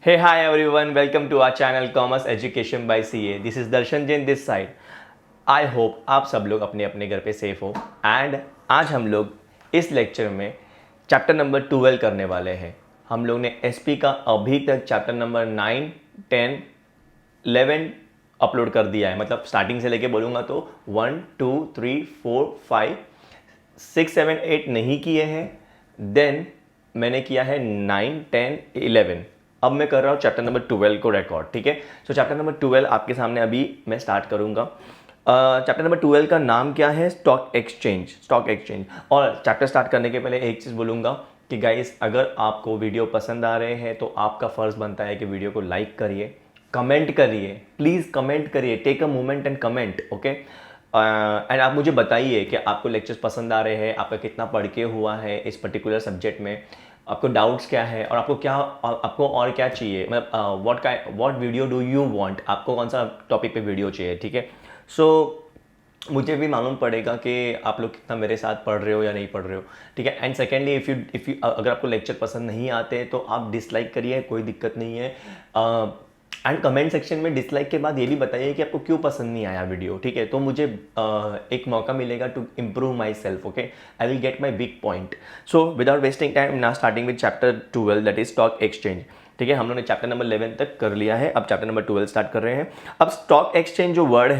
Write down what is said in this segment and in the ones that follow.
Hey, hi everyone, welcome to our channel Commerce Education by CA. This is Darshan Jain this side. I hope आप सब लोग अपने अपने घर पे सेफ हो एंड आज हम लोग इस लेक्चर में चैप्टर नंबर 12 करने वाले हैं। हम लोग ने एसपी का अभी तक चैप्टर नंबर 9, 10, 11 अपलोड कर दिया है। मतलब स्टार्टिंग से लेके बोलूँगा तो 1, 2, 3, 4, 5, 6, 7, 8 नहीं किए हैं। देन मैंने किया है 9, 10, 11। अब मैं कर रहा हूँ चैप्टर नंबर 12 को रिकॉर्ड। ठीक है, सो चैप्टर नंबर 12 आपके सामने अभी मैं स्टार्ट करूँगा। चैप्टर नंबर 12 का नाम क्या है? Stock exchange. और चैप्टर स्टार्ट करने के पहले एक चीज़ बोलूँगा कि गाइस, अगर आपको वीडियो पसंद आ रहे हैं तो आपका फ़र्ज़ बनता है कि वीडियो को लाइक करिए, कमेंट करिए, प्लीज़ कमेंट करिए, take a moment and comment, okay. And आप मुझे बताइए कि आपको लेक्चर्स पसंद आ रहे हैं, आपका कितना पढ़ के हुआ है इस पर्टिकुलर सब्जेक्ट में, आपको डाउट्स क्या है और आपको और क्या चाहिए। मतलब what video do you want, आपको कौन सा टॉपिक पे वीडियो चाहिए। ठीक है, सो मुझे भी मालूम पड़ेगा कि आप लोग कितना मेरे साथ पढ़ रहे हो या नहीं पढ़ रहे हो। ठीक है, एंड सेकेंडली इफ़ यू अगर आपको लेक्चर पसंद नहीं आते तो आप डिसलाइक करिए, कोई दिक्कत नहीं है। एंड कमेंट सेक्शन में डिसलाइक के बाद ये भी बताइए कि आपको क्यों पसंद नहीं आया वीडियो। ठीक है, तो मुझे एक मौका मिलेगा to improve myself. Okay, I will get my weak point. So without wasting time now starting with chapter 12 that is stock exchange. ठीक है, हम लोगों ने चैप्टर नंबर 11 तक कर लिया है, अब चैप्टर नंबर 12 स्टार्ट कर रहे हैं। अब स्टॉक एक्सचेंज जो वर्ड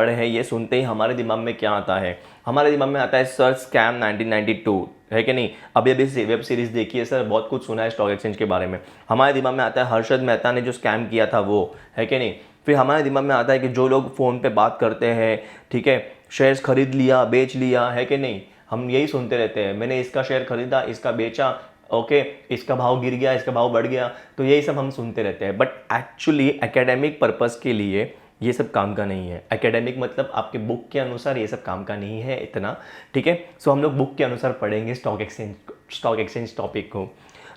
है, ये सुनते ही हमारे दिमाग में क्या आता है? हमारे दिमाग में आता है सर स्कैम 1992, है कि नहीं? अभी वेब सीरीज देखी है सर, बहुत कुछ सुना है स्टॉक एक्सचेंज के बारे में। हमारे दिमाग में आता है हर्षद मेहता ने जो स्कैम किया था वो, है कि नहीं? फिर हमारे दिमाग में आता है कि जो लोग फ़ोन पे बात करते हैं, ठीक है, शेयर्स खरीद लिया, बेच लिया, है कि नहीं? हम यही सुनते रहते हैं, मैंने इसका शेयर खरीदा, इसका बेचा, ओके, इसका भाव गिर गया, इसका भाव बढ़ गया। तो यही सब हम सुनते रहते हैं, बट एक्चुअली एकेडमिक पर्पस के लिए ये सब काम का नहीं है। एकेडमिक मतलब आपके बुक के अनुसार ये सब काम का नहीं है इतना। ठीक है, सो हम लोग बुक के अनुसार पढ़ेंगे स्टॉक एक्सचेंज टॉपिक को।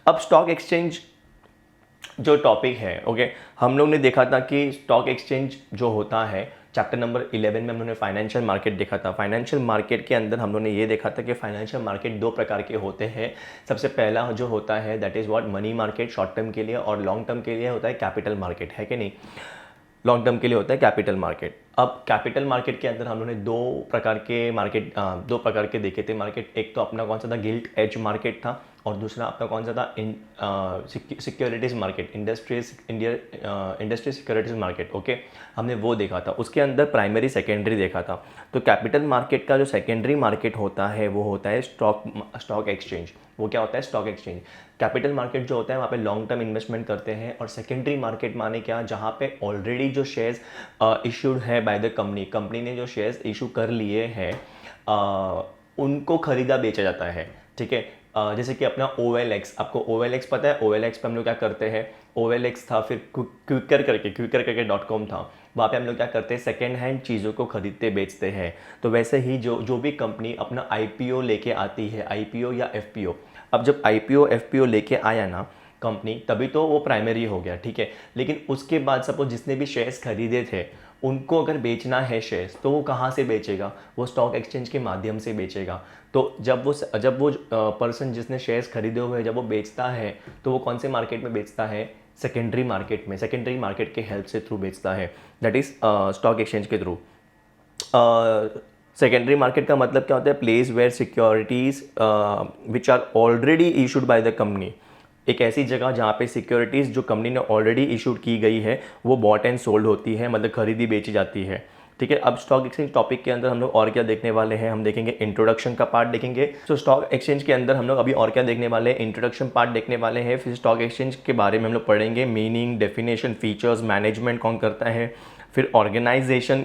अब स्टॉक एक्सचेंज जो टॉपिक है, ओके, हम लोग ने देखा था कि स्टॉक एक्सचेंज जो होता है, चैप्टर नंबर 11 में हम लोगों ने फाइनेंशियल मार्केट देखा था। फाइनेंशियल मार्केट के अंदर हम लोगों ने ये देखा था कि फाइनेंशियल मार्केट दो प्रकार के होते हैं। सबसे पहला जो होता है that is what money market, short term के लिए, और लॉन्ग टर्म के लिए होता है कैपिटल मार्केट, है कि नहीं? लॉन्ग टर्म के लिए होता है कैपिटल मार्केट। अब कैपिटल मार्केट के अंदर हम लोगों ने दो प्रकार के देखे थे मार्केट। एक तो अपना कौन सा था, गिल्ट एज मार्केट था, और दूसरा अपना कौन सा था, securities market, industry securities market. Okay, हमने वो देखा था। उसके अंदर प्राइमरी सेकेंडरी देखा था। तो कैपिटल मार्केट का जो सेकेंडरी मार्केट होता है वो होता है स्टॉक एक्सचेंज। वो क्या होता है? Stock exchange. कैपिटल मार्केट जो होता है वहाँ पे लॉन्ग टर्म इन्वेस्टमेंट करते हैं, और सेकेंडरी मार्केट माने क्या, जहाँ पे ऑलरेडी जो शेयर्स इशूड है बाय द कंपनी ने जो शेयर्स इशू कर लिए हैं उनको खरीदा बेचा जाता है। ठीक है, जैसे कि अपना OLX, आपको OLX पता है? OLX पे हम लोग क्या करते हैं, OLX था, फिर क्विकर करके .com था। वहाँ पे हम लोग क्या करते हैं, सेकेंड हैंड चीज़ों को खरीदते बेचते हैं। तो वैसे ही जो भी कंपनी अपना IPO लेके आती है, IPO या FPO, अब जब IPO FPO लेके आया ना कंपनी, तभी तो वो प्राइमरी हो गया। ठीक है, लेकिन उसके बाद सपोज जिसने भी शेयर्स खरीदे थे उनको अगर बेचना है शेयर्स, तो वो कहाँ से बेचेगा? वो स्टॉक एक्सचेंज के माध्यम से बेचेगा। तो जब वो पर्सन जिसने शेयर्स खरीदे हुए हैं, जब वो बेचता है तो वो कौन से मार्केट में बेचता है? सेकेंडरी मार्केट में, सेकेंडरी मार्केट के हेल्प से थ्रू बेचता है, दैट इज़ स्टॉक एक्सचेंज के थ्रू। सेकेंडरी मार्केट का मतलब क्या होता है? Place where securities which are already issued by the company. एक ऐसी जगह जहाँ पे सिक्योरिटीज़ जो कंपनी ने ऑलरेडी इशूड की गई है वो बॉट एंड सोल्ड होती है, मतलब खरीदी बेची जाती है। ठीक है, अब स्टॉक एक्सचेंज टॉपिक के अंदर हम लोग और क्या देखने वाले हैं? हम देखेंगे इंट्रोडक्शन का पार्ट देखेंगे। तो स्टॉक एक्सचेंज के अंदर हम लोग अभी और क्या देखने वाले हैं? इंट्रोडक्शन पार्ट देखने वाले हैं। फिर स्टॉक एक्सचेंज के बारे में हम लोग पढ़ेंगे, मीनिंग, डेफिनेशन, फीचर्स, मैनेजमेंट कौन करता है, फिर ऑर्गेनाइजेशन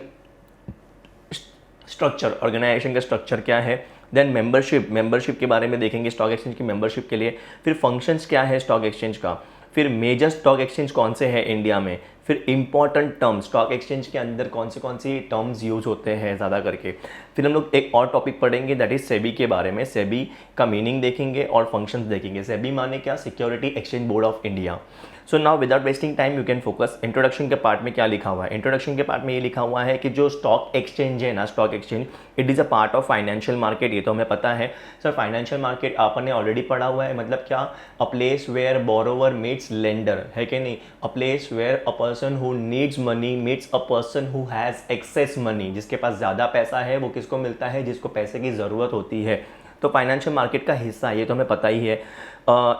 स्ट्रक्चर, ऑर्गेनाइजेशन का स्ट्रक्चर क्या है, देन मेंबरशिप के बारे में देखेंगे स्टॉक एक्सचेंज की मेंबरशिप के लिए, फिर फंक्शंस क्या है स्टॉक एक्सचेंज का, फिर मेजर स्टॉक एक्सचेंज कौन से हैं इंडिया में, फिर इंपॉर्टेंट टर्म्स, स्टॉक एक्सचेंज के अंदर कौन सी टर्म्स यूज होते हैं ज़्यादा करके। फिर हम लोग एक और टॉपिक पढ़ेंगे दैट इज सेबी के बारे में। सेबी का मीनिंग देखेंगे और फंक्शंस देखेंगे। सेबी माने क्या? Security exchange board of India. So now without wasting time you can focus. Introduction के पार्ट में क्या लिखा हुआ है? इंट्रोडक्शन के पार्ट में ये लिखा हुआ है कि जो स्टॉक एक्सचेंज है ना, stock exchange it is a part of financial market. ये तो हमें पता है सर। फाइनेंशियल मार्केट आपने ऑलरेडी पढ़ा हुआ है, मतलब क्या? A place where borrower meets lender, है कि नहीं? A place where a person who needs money meets a person who has access money. जिसके पास ज़्यादा पैसा है वो किसको मिलता है? जिसको पैसे की ज़रूरत होती है। तो फाइनेंशियल मार्केट का हिस्सा है, ये तो हमें पता ही है।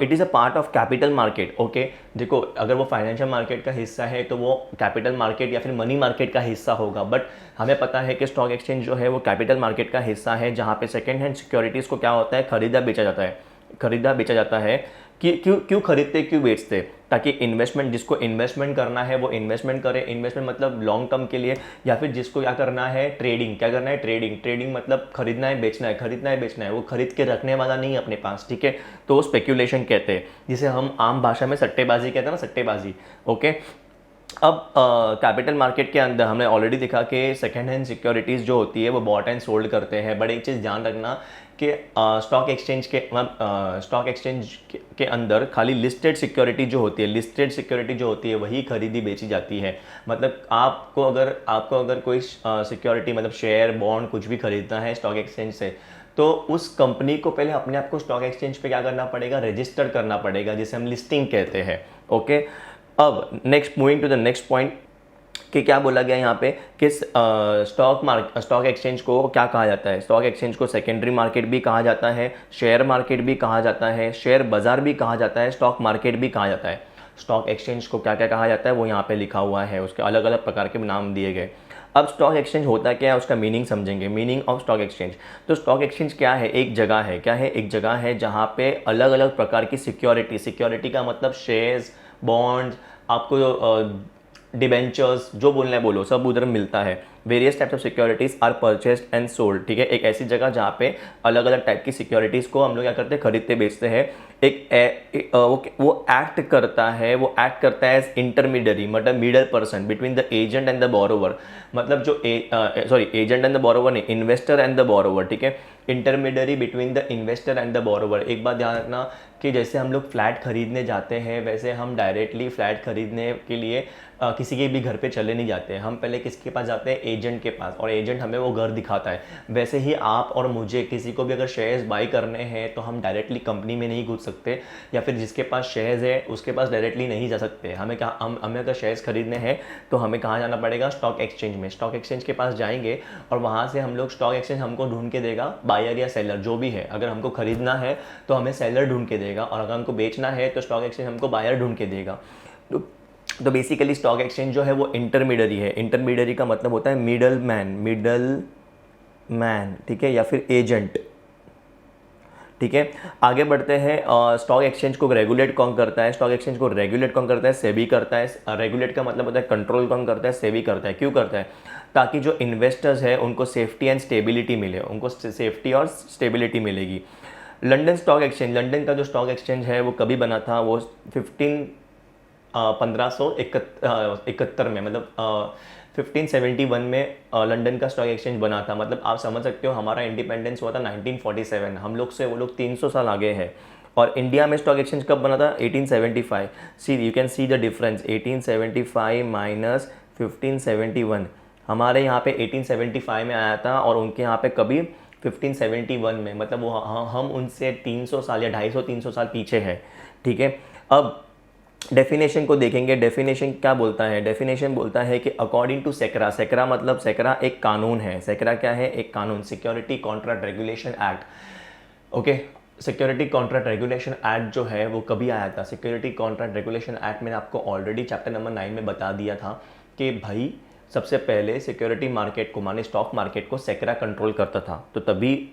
It is a part of capital market. Okay, देखो अगर वो फाइनेंशियल मार्केट का हिस्सा है तो वो कैपिटल मार्केट या फिर मनी मार्केट का हिस्सा होगा। बट हमें पता है कि स्टॉक एक्सचेंज जो है वो कैपिटल मार्केट का हिस्सा है, जहाँ पे सेकेंड हैंड सिक्योरिटीज़ को क्या होता है? खरीदा बेचा जाता है। खरीदा बेचा जाता है कि क्यों खरीदते, क्यों बेचते? ताकि इन्वेस्टमेंट, जिसको इन्वेस्टमेंट करना है वो इन्वेस्टमेंट करे। इन्वेस्टमेंट मतलब लॉन्ग टर्म के लिए, या फिर जिसको क्या करना है? ट्रेडिंग। क्या करना है? ट्रेडिंग। ट्रेडिंग मतलब खरीदना है बेचना है, खरीदना है बेचना है। वो खरीद के रखने वाला नहीं है अपने पास, ठीक है? तो वो स्पेक्यूलेशन कहते हैं, जिसे हम आम भाषा में सट्टेबाजी कहते हैं ना, सट्टेबाजी। ओके, अब कैपिटल मार्केट के अंदर हमने ऑलरेडी देखा कि सेकेंड हैंड सिक्योरिटीज़ जो होती है वो बॉट एंड सोल्ड करते हैं। बट एक चीज़ ध्यान रखना कि स्टॉक एक्सचेंज के अंदर खाली लिस्टेड सिक्योरिटी जो होती है, लिस्टेड सिक्योरिटी जो होती है वही खरीदी बेची जाती है। मतलब आपको अगर कोई सिक्योरिटी मतलब शेयर, बॉन्ड कुछ भी खरीदना है स्टॉक एक्सचेंज से, तो उस कंपनी को पहले अपने आप को स्टॉक एक्सचेंज पे क्या करना पड़ेगा? रजिस्टर करना पड़ेगा, जिसे हम लिस्टिंग कहते हैं। ओके, अब moving to the next point कि क्या बोला गया यहाँ पे कि स्टॉक एक्सचेंज को क्या कहा जाता है? स्टॉक एक्सचेंज को सेकेंडरी मार्केट भी कहा जाता है, शेयर मार्केट भी कहा जाता है, शेयर बाजार भी कहा जाता है, स्टॉक मार्केट भी कहा जाता है। स्टॉक एक्सचेंज को क्या क्या कहा जाता है वो यहाँ पे लिखा हुआ है, उसके अलग अलग प्रकार के नाम दिए गए। अब स्टॉक एक्सचेंज होता क्या है, उसका मीनिंग समझेंगे। Meaning of stock exchange. तो स्टॉक एक्सचेंज क्या है? एक जगह है। क्या है? एक जगह है जहाँ पे अलग अलग प्रकार की सिक्योरिटी का मतलब शेयर्स, बॉन्ड्स, आपको डिबेंचर्स, जो बोलना है बोलो, सब उधर मिलता है। Various types of securities are purchased and sold, ठीक है? एक ऐसी जगह जहाँ पे अलग अलग टाइप की सिक्योरिटीज़ को हम लोग क्या करते हैं? खरीदते बेचते हैं। वो एक्ट करता है एज इंटरमीडियरी, मतलब middle person between the agent and the borrower. मतलब जो एजेंट एंड द बोरोवर नहीं, इन्वेस्टर एंड द बोरोवर, ठीक है? Intermediary between the investor and the borrower. एक बात ध्यान रखना कि जैसे हम लोग फ्लैट खरीदने जाते हैं, वैसे हम डायरेक्टली फ्लैट खरीदने के लिए किसी के भी घर पे चले नहीं जाते हैं। हम पहले किसके पास जाते हैं? एजेंट के पास, और एजेंट हमें वो घर दिखाता है। वैसे ही आप और मुझे किसी को भी अगर शेयर्स बाई करने हैं तो हम डायरेक्टली कंपनी में नहीं घुस सकते, या फिर जिसके पास शेयर्स है उसके पास डायरेक्टली नहीं जा सकते। हमें अगर शेयर्स खरीदने हैं तो हमें कहाँ जाना पड़ेगा? स्टॉक एक्सचेंज में। स्टॉक एक्सचेंज के पास जाएंगे और वहाँ से हम लोग, स्टॉक एक्सचेंज हमको ढूंढ के देगा बायर या सेलर, जो भी है। अगर हमको खरीदना है तो हमें सेलर ढूंढ के देगा, और अगर हमको बेचना है तो स्टॉक एक्सचेंज हमको बायर ढूंढ के देगा। तो बेसिकली स्टॉक एक्सचेंज जो है वो इंटरमीडियरी है। इंटरमीडियरी का मतलब होता है मिडल मैन, ठीक है? या फिर एजेंट, ठीक है? आगे बढ़ते हैं। स्टॉक एक्सचेंज को रेगुलेट कौन करता है? स्टॉक एक्सचेंज को रेगुलेट कौन करता है? सेबी करता है। रेगुलेट का मतलब होता है कंट्रोल कौन करता है? सेबी करता है। क्यों करता है? ताकि जो इन्वेस्टर्स है उनको सेफ्टी एंड स्टेबिलिटी मिले, उनको सेफ्टी और स्टेबिलिटी मिलेगी। लंदन स्टॉक एक्सचेंज, लंदन का जो स्टॉक एक्सचेंज है वो कभी बना था? वो 1571 में, मतलब 1571 में लंदन का स्टॉक एक्सचेंज बना था। मतलब आप समझ सकते हो हमारा इंडिपेंडेंस हुआ था 1947, हम लोग से वो लोग 300 साल आगे हैं। और इंडिया में स्टॉक एक्सचेंज कब बना था? 1875। See you can see the difference, 1875 minus 1571। हमारे यहाँ पे 1875 में आया था और उनके यहाँ पे कभी 1571 में। मतलब वो हम उनसे 300 साल या 250-300 साल पीछे है, ठीक है? अब डेफिनेशन को देखेंगे। डेफिनेशन क्या बोलता है? डेफिनेशन बोलता है कि अकॉर्डिंग टू सेक्रा, सेक्रा मतलब सेक्रा एक कानून है। सेक्रा क्या है? एक कानून, security contract regulation act. Okay, security contract regulation act जो है वो कभी आया था? सिक्योरिटी कॉन्ट्रैक्ट रेगुलेशन एक्ट मैंने आपको ऑलरेडी चैप्टर नंबर 9 में बता दिया था कि भाई सबसे पहले सिक्योरिटी मार्केट को, माने स्टॉक मार्केट को सेक्रा कंट्रोल करता था। तो तभी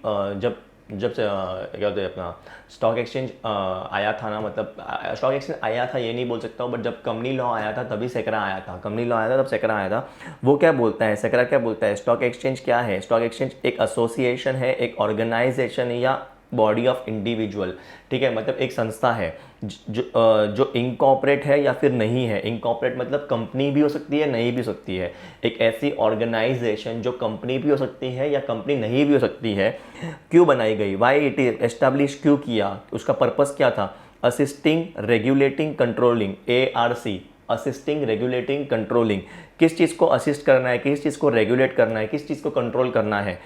जब से क्या होता है अपना स्टॉक एक्सचेंज आया था ना, मतलब स्टॉक एक्सचेंज आया था ये नहीं बोल सकता हूँ, बट जब कंपनी लॉ आया था तभी सेक्रा आया था। कंपनी लॉ आया था तब सेक्रा आया था। वो क्या बोलता है? सेक्रा क्या बोलता है? स्टॉक एक्सचेंज क्या है? स्टॉक एक्सचेंज एक एसोसिएशन है, एक ऑर्गेनाइजेशन या बॉडी ऑफ इंडिविजुअल, ठीक है? मतलब एक संस्था है जो इनकॉर्पोरेट है या फिर नहीं है। इनकॉर्पोरेट मतलब कंपनी भी हो सकती है, नहीं भी हो सकती है। एक ऐसी ऑर्गेनाइजेशन जो कंपनी भी हो सकती है या कंपनी नहीं भी हो सकती है। क्यों बनाई गई? वाई इट इज एस्टैब्लिश, क्यों किया? उसका पर्पस क्या था? Assisting regulating controlling, ARC, assisting regulating controlling. किस चीज़ को असिस्ट करना है, किस चीज़ को रेगुलेट करना है, किस चीज़ को कंट्रोल करना है।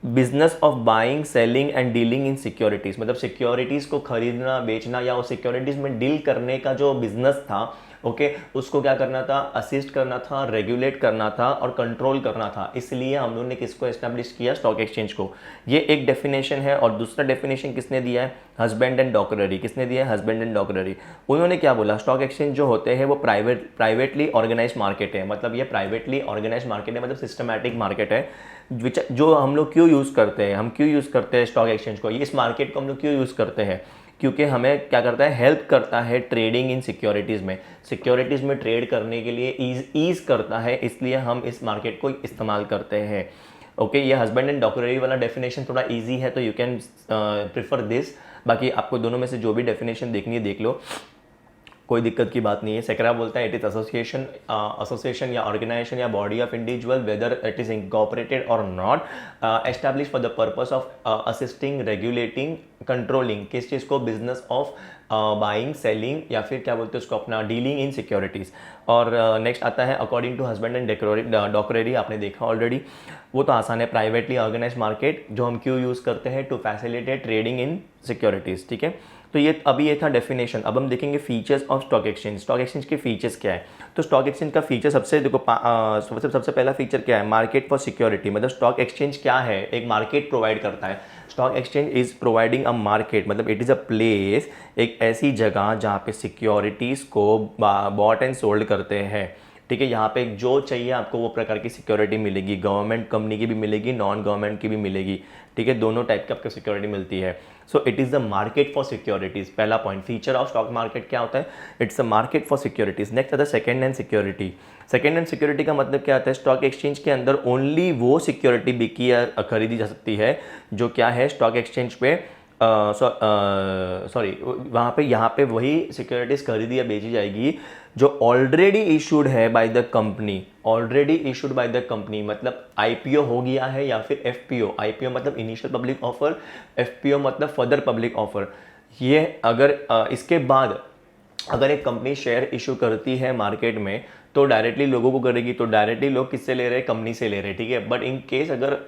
Business of buying selling and dealing in securities, मतलब सिक्योरिटीज़ को खरीदना बेचना या वो सिक्योरिटीज़ में डील करने का जो बिजनेस था, ओके, उसको क्या करना था, असिस्ट करना था, रेगुलेट करना था और कंट्रोल करना था। इसलिए हम लोगों ने किसको एस्टैब्लिश किया, स्टॉक एक्सचेंज को। ये एक डेफिनेशन है। और दूसरा डेफिनेशन किसने दिया है, हस्बैंड एंड डॉकररी। किसने दिया है, हस्बैंड एंड डॉकररी। उन्होंने क्या बोला, स्टॉक एक्सचेंज जो होते हैं वो प्राइवेटली ऑर्गेनाइज मार्केट है। मतलब ये प्राइवेटली ऑर्गेनाइज मार्केट है, मतलब सिस्टमैटिक मार्केट है, जो हम लोग क्यों यूज़ करते हैं, हम क्यों यूज़ करते हैं स्टॉक एक्सचेंज को, इस मार्केट को हम लोग क्यों यूज़ करते हैं, क्योंकि हमें क्या करता है, हेल्प करता है ट्रेडिंग इन सिक्योरिटीज़ में। सिक्योरिटीज़ में ट्रेड करने के लिए ईज़ करता है, इसलिए हम इस मार्केट को इस्तेमाल करते हैं। ओके, ये हस्बैंड एंड डॉकररी वाला डेफिनेशन थोड़ा इजी है, तो यू कैन प्रिफर दिस। बाकी आपको दोनों में से जो भी डेफिनेशन देखनी है देख लो, कोई दिक्कत की बात नहीं है। सेकरा बोलता है इट इज एसोसिएशन या ऑर्गेनाइजेशन या body of individual whether it is incorporated और not, establish for the purpose of assisting regulating controlling, किस चीज़ को, बिजनेस ऑफ बाइंग सेलिंग या फिर क्या बोलते हैं उसको अपना डीलिंग इन सिक्योरिटीज़। और नेक्स्ट आता है अकॉर्डिंग टू हस्बैंड एंड डॉकररी, आपने देखा ऑलरेडी, वो तो आसान है, प्राइवेटली ऑर्गेनाइज मार्केट जो हम क्यों यूज़ करते हैं, to facilitate trading in securities. ठीक है, तो ये था डेफिनेशन। अब हम देखेंगे features of stock exchange. Stock exchange के फीचर्स क्या है, तो स्टॉक एक्सचेंज का फीचर सबसे देखो सबसे पहला फीचर क्या है, मार्केट फॉर सिक्योरिटी। मतलब स्टॉक एक्सचेंज क्या है, एक मार्केट प्रोवाइड करता है। Stock exchange is providing a market, मतलब इट इज़ अ प्लेस, एक ऐसी जगह जहाँ पे सिक्योरिटीज़ को बॉट एंड सोल्ड करते हैं। ठीक है, यहाँ पे जो चाहिए आपको वो प्रकार की सिक्योरिटी मिलेगी, गवर्नमेंट कंपनी की भी मिलेगी, नॉन गवर्नमेंट की भी मिलेगी। ठीक है, दोनों टाइप की आपको सिक्योरिटी मिलती है। So it is the market for securities, पहला point. Feature of stock market क्या होता है, it's a market for securities. Next आता है second hand security. Second hand security का मतलब क्या आता है, स्टॉक एक्सचेंज के अंदर ओनली वो सिक्योरिटी बिकी या खरीदी जा सकती है जो क्या है, स्टॉक एक्सचेंज पे सॉरी वहाँ पे यहाँ पे वही सिक्योरिटीज़ खरीदी या बेची जाएगी जो ऑलरेडी इशूड है bye the company, already issued by the company. मतलब IPO हो गया है या फिर FPO। IPO मतलब इनिशियल पब्लिक ऑफर, FPO मतलब फर्दर पब्लिक ऑफर। ये अगर इसके बाद अगर एक कंपनी शेयर इशू करती है मार्केट में तो डायरेक्टली लोगों को करेगी, तो डायरेक्टली लोग किससे ले रहे हैं, कंपनी से ले रहे हैं। ठीक है, बट इन केस अगर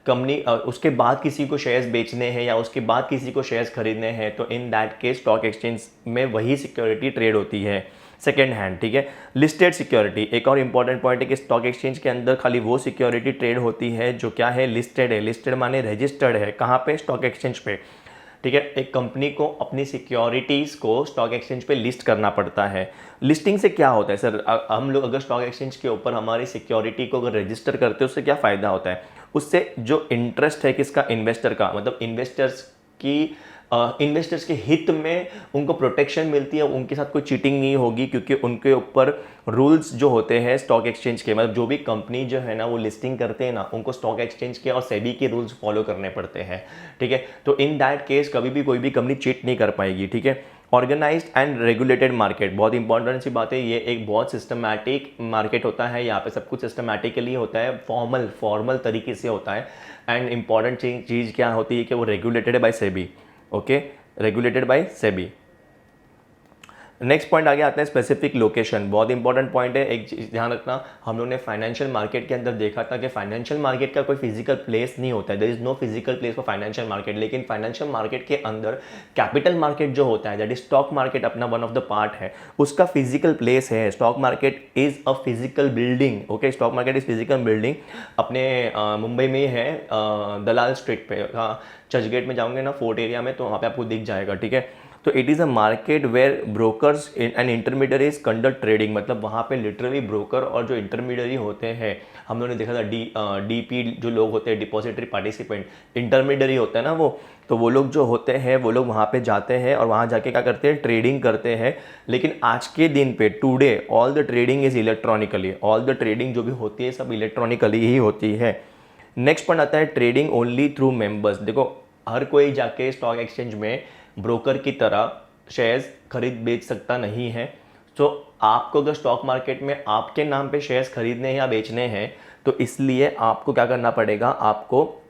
कंपनी उसके बाद किसी को शेयर्स बेचने हैं या उसके बाद किसी को शेयर्स खरीदने हैं तो in that case stock exchange में वही सिक्योरिटी ट्रेड होती है सेकेंड हैंड। ठीक है, लिस्टेड सिक्योरिटी एक और इंपॉर्टेंट पॉइंट है कि स्टॉक एक्सचेंज के अंदर खाली वो सिक्योरिटी ट्रेड होती है जो क्या है, लिस्टेड है। लिस्टेड माने रजिस्टर्ड है, कहाँ पे, स्टॉक एक्सचेंज पे। ठीक है, एक कंपनी को अपनी सिक्योरिटीज़ को स्टॉक एक्सचेंज पे लिस्ट करना पड़ता है। लिस्टिंग से क्या होता है सर, हम लोग अगर स्टॉक एक्सचेंज के ऊपर हमारी सिक्योरिटी को अगर रजिस्टर करते हैं उससे क्या फ़ायदा होता है, उससे जो इंटरेस्ट है किसका, इन्वेस्टर का, मतलब इन्वेस्टर्स के हित में उनको प्रोटेक्शन मिलती है, उनके साथ कोई चीटिंग नहीं होगी क्योंकि उनके ऊपर रूल्स जो होते हैं स्टॉक एक्सचेंज के, मतलब जो भी कंपनी जो है ना वो लिस्टिंग करते हैं ना, उनको स्टॉक एक्सचेंज के और सेबी के रूल्स फॉलो करने पड़ते हैं। ठीक है, तो इन दैट केस कभी भी कोई भी कंपनी चीट नहीं कर पाएगी। ठीक है, ऑर्गेनाइज्ड एंड रेगुलेटेड मार्केट, बहुत इंपॉर्टेंट सी बात है, ये एक बहुत सिस्टमैटिक मार्केट होता है। यहाँ पे सब कुछ सिस्टमैटिकली होता है, फॉर्मल तरीके से होता है। एंड इंपॉर्टेंट चीज़ क्या होती है कि वो रेगुलेटेड है by SEBI. Okay, regulated by SEBI. Next point आगे आता है स्पेसिफिक लोकेशन, बहुत इंपॉर्टेंट पॉइंट है। एक चीज ध्यान रखना, हम लोग ने फाइनेंशियल मार्केट के अंदर देखा था कि फाइनेंशियल मार्केट का कोई फिजिकल प्लेस नहीं होता है, there is no physical place for financial market. लेकिन फाइनेंशियल मार्केट के अंदर कैपिटल मार्केट जो होता है, दैट इज स्टॉक मार्केट अपना वन ऑफ द पार्ट है, उसका फिजिकल प्लेस है। Stock market is a physical building. Okay, stock market is physical building, अपने मुंबई में है, दलाल स्ट्रीट पे, चर्चगेट में जाओगे ना, फोर्ट एरिया में, तो वहाँ पे आपको दिख जाएगा। ठीक है, तो it is a market where brokers and intermediaries conduct trading, मतलब वहाँ पे लिटरली ब्रोकर और जो इंटरमीडियरी होते हैं, हम लोगों ने देखा था DP जो लोग होते हैं, डिपॉजिटरी पार्टिसिपेंट, इंटरमीडियरी होता है ना वो, तो वो लोग जो होते हैं वो लोग वहाँ पे जाते हैं और वहाँ जाके क्या करते हैं, ट्रेडिंग करते हैं। लेकिन आज के दिन पे today all the trading is electronically, all the trading जो भी होती है सब इलेक्ट्रॉनिकली ही होती है। नेक्स्ट पॉइंट आता है ट्रेडिंग ओनली थ्रू मेंबर्स। देखो, हर कोई जाके स्टॉक एक्सचेंज में ब्रोकर की तरह शेयर्स खरीद बेच सकता नहीं है। तो आपको अगर स्टॉक मार्केट में आपके नाम पे शेयर्स खरीदने हैं या बेचने हैं तो इसलिए आपको क्या करना पड़ेगा, आपको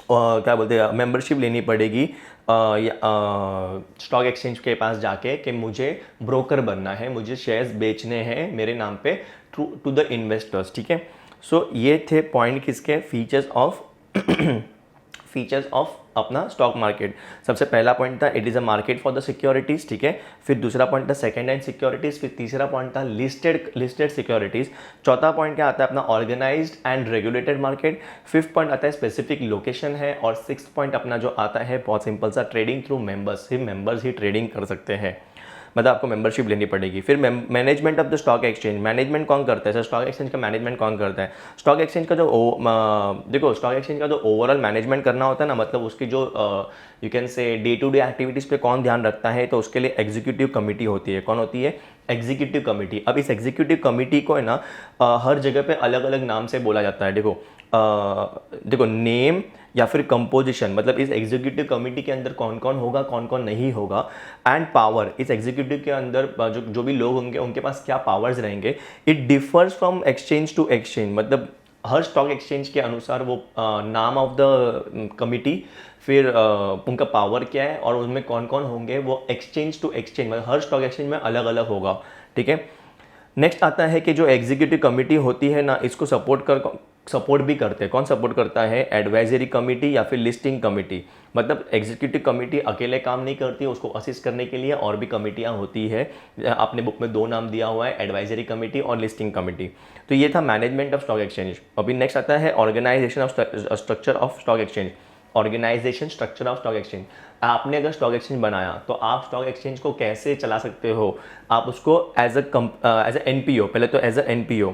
क्या बोलते हैं मेंबरशिप लेनी पड़ेगी स्टॉक एक्सचेंज के पास जाके कि मुझे ब्रोकर बनना है, मुझे शेयर्स बेचने हैं मेरे नाम पे टू द इन्वेस्टर्स, ठीक है। सो ये थे पॉइंट किसके, फीचर्स ऑफ अपना स्टॉक मार्केट। सबसे पहला पॉइंट था it is a market for the securities, ठीक है। फिर दूसरा पॉइंट था सेकंड हैंड सिक्योरिटीज़। फिर तीसरा पॉइंट था लिस्टेड सिक्योरिटीज़। चौथा पॉइंट क्या आता है अपना organised and regulated market. Fifth point आता है स्पेसिफिक लोकेशन है। और सिक्स्थ पॉइंट अपना जो आता है बहुत सिंपल सा, ट्रेडिंग थ्रू मेंबर्स, सिर्फ मेंबर्स ही ट्रेडिंग कर सकते हैं, मतलब आपको मेंबरशिप लेनी पड़ेगी। फिर management of the stock exchange, management कौन करता है सर, स्टॉक एक्सचेंज का मैनेजमेंट कौन करता है। स्टॉक एक्सचेंज का जो देखो स्टॉक एक्सचेंज का जो ओवरऑल मैनेजमेंट करना होता है ना, मतलब उसकी जो you can say day to day activities पे कौन ध्यान रखता है, तो उसके लिए एग्जीक्यूटिव कमिटी होती है। कौन होती है, एग्जीक्यूटिव कमिटी। अब इस एग्जीक्यूटिव कमिटी को है ना हर जगह पे अलग अलग नाम से बोला जाता है। देखो नेम या फिर कंपोजिशन, मतलब इस एग्जीक्यूटिव कमिटी के अंदर कौन कौन होगा, कौन कौन नहीं होगा, एंड पावर, इस एग्जीक्यूटिव के अंदर जो भी लोग होंगे उनके पास क्या पावर्स रहेंगे। It differs from exchange to exchange, मतलब हर स्टॉक एक्सचेंज के अनुसार वो नाम ऑफ द कमिटी, फिर उनका पावर क्या है और उनमें कौन कौन होंगे, वो एक्सचेंज टू एक्सचेंज, मतलब हर स्टॉक एक्सचेंज में अलग अलग होगा, ठीक है। नेक्स्ट आता है कि जो एग्जीक्यूटिव कमिटी होती है ना, इसको सपोर्ट भी करते हैं। कौन सपोर्ट करता है, एडवाइजरी कमिटी या फिर लिस्टिंग कमिटी। मतलब एग्जीक्यूटिव कमिटी अकेले काम नहीं करती है, उसको असिस्ट करने के लिए और भी कमिटियां होती है। आपने बुक में 2 नाम दिया हुआ है, एडवाइजरी कमिटी और लिस्टिंग कमिटी। तो ये था मैनेजमेंट ऑफ स्टॉक एक्सचेंज। अभी नेक्स्ट आता है organisation of structure of stock exchange. Organisation structure of stock exchange, आपने अगर स्टॉक एक्सचेंज बनाया तो आप स्टॉक एक्सचेंज को कैसे चला सकते हो। आप उसको एज अ एनपीओ, पहले तो एज अ एनपीओ,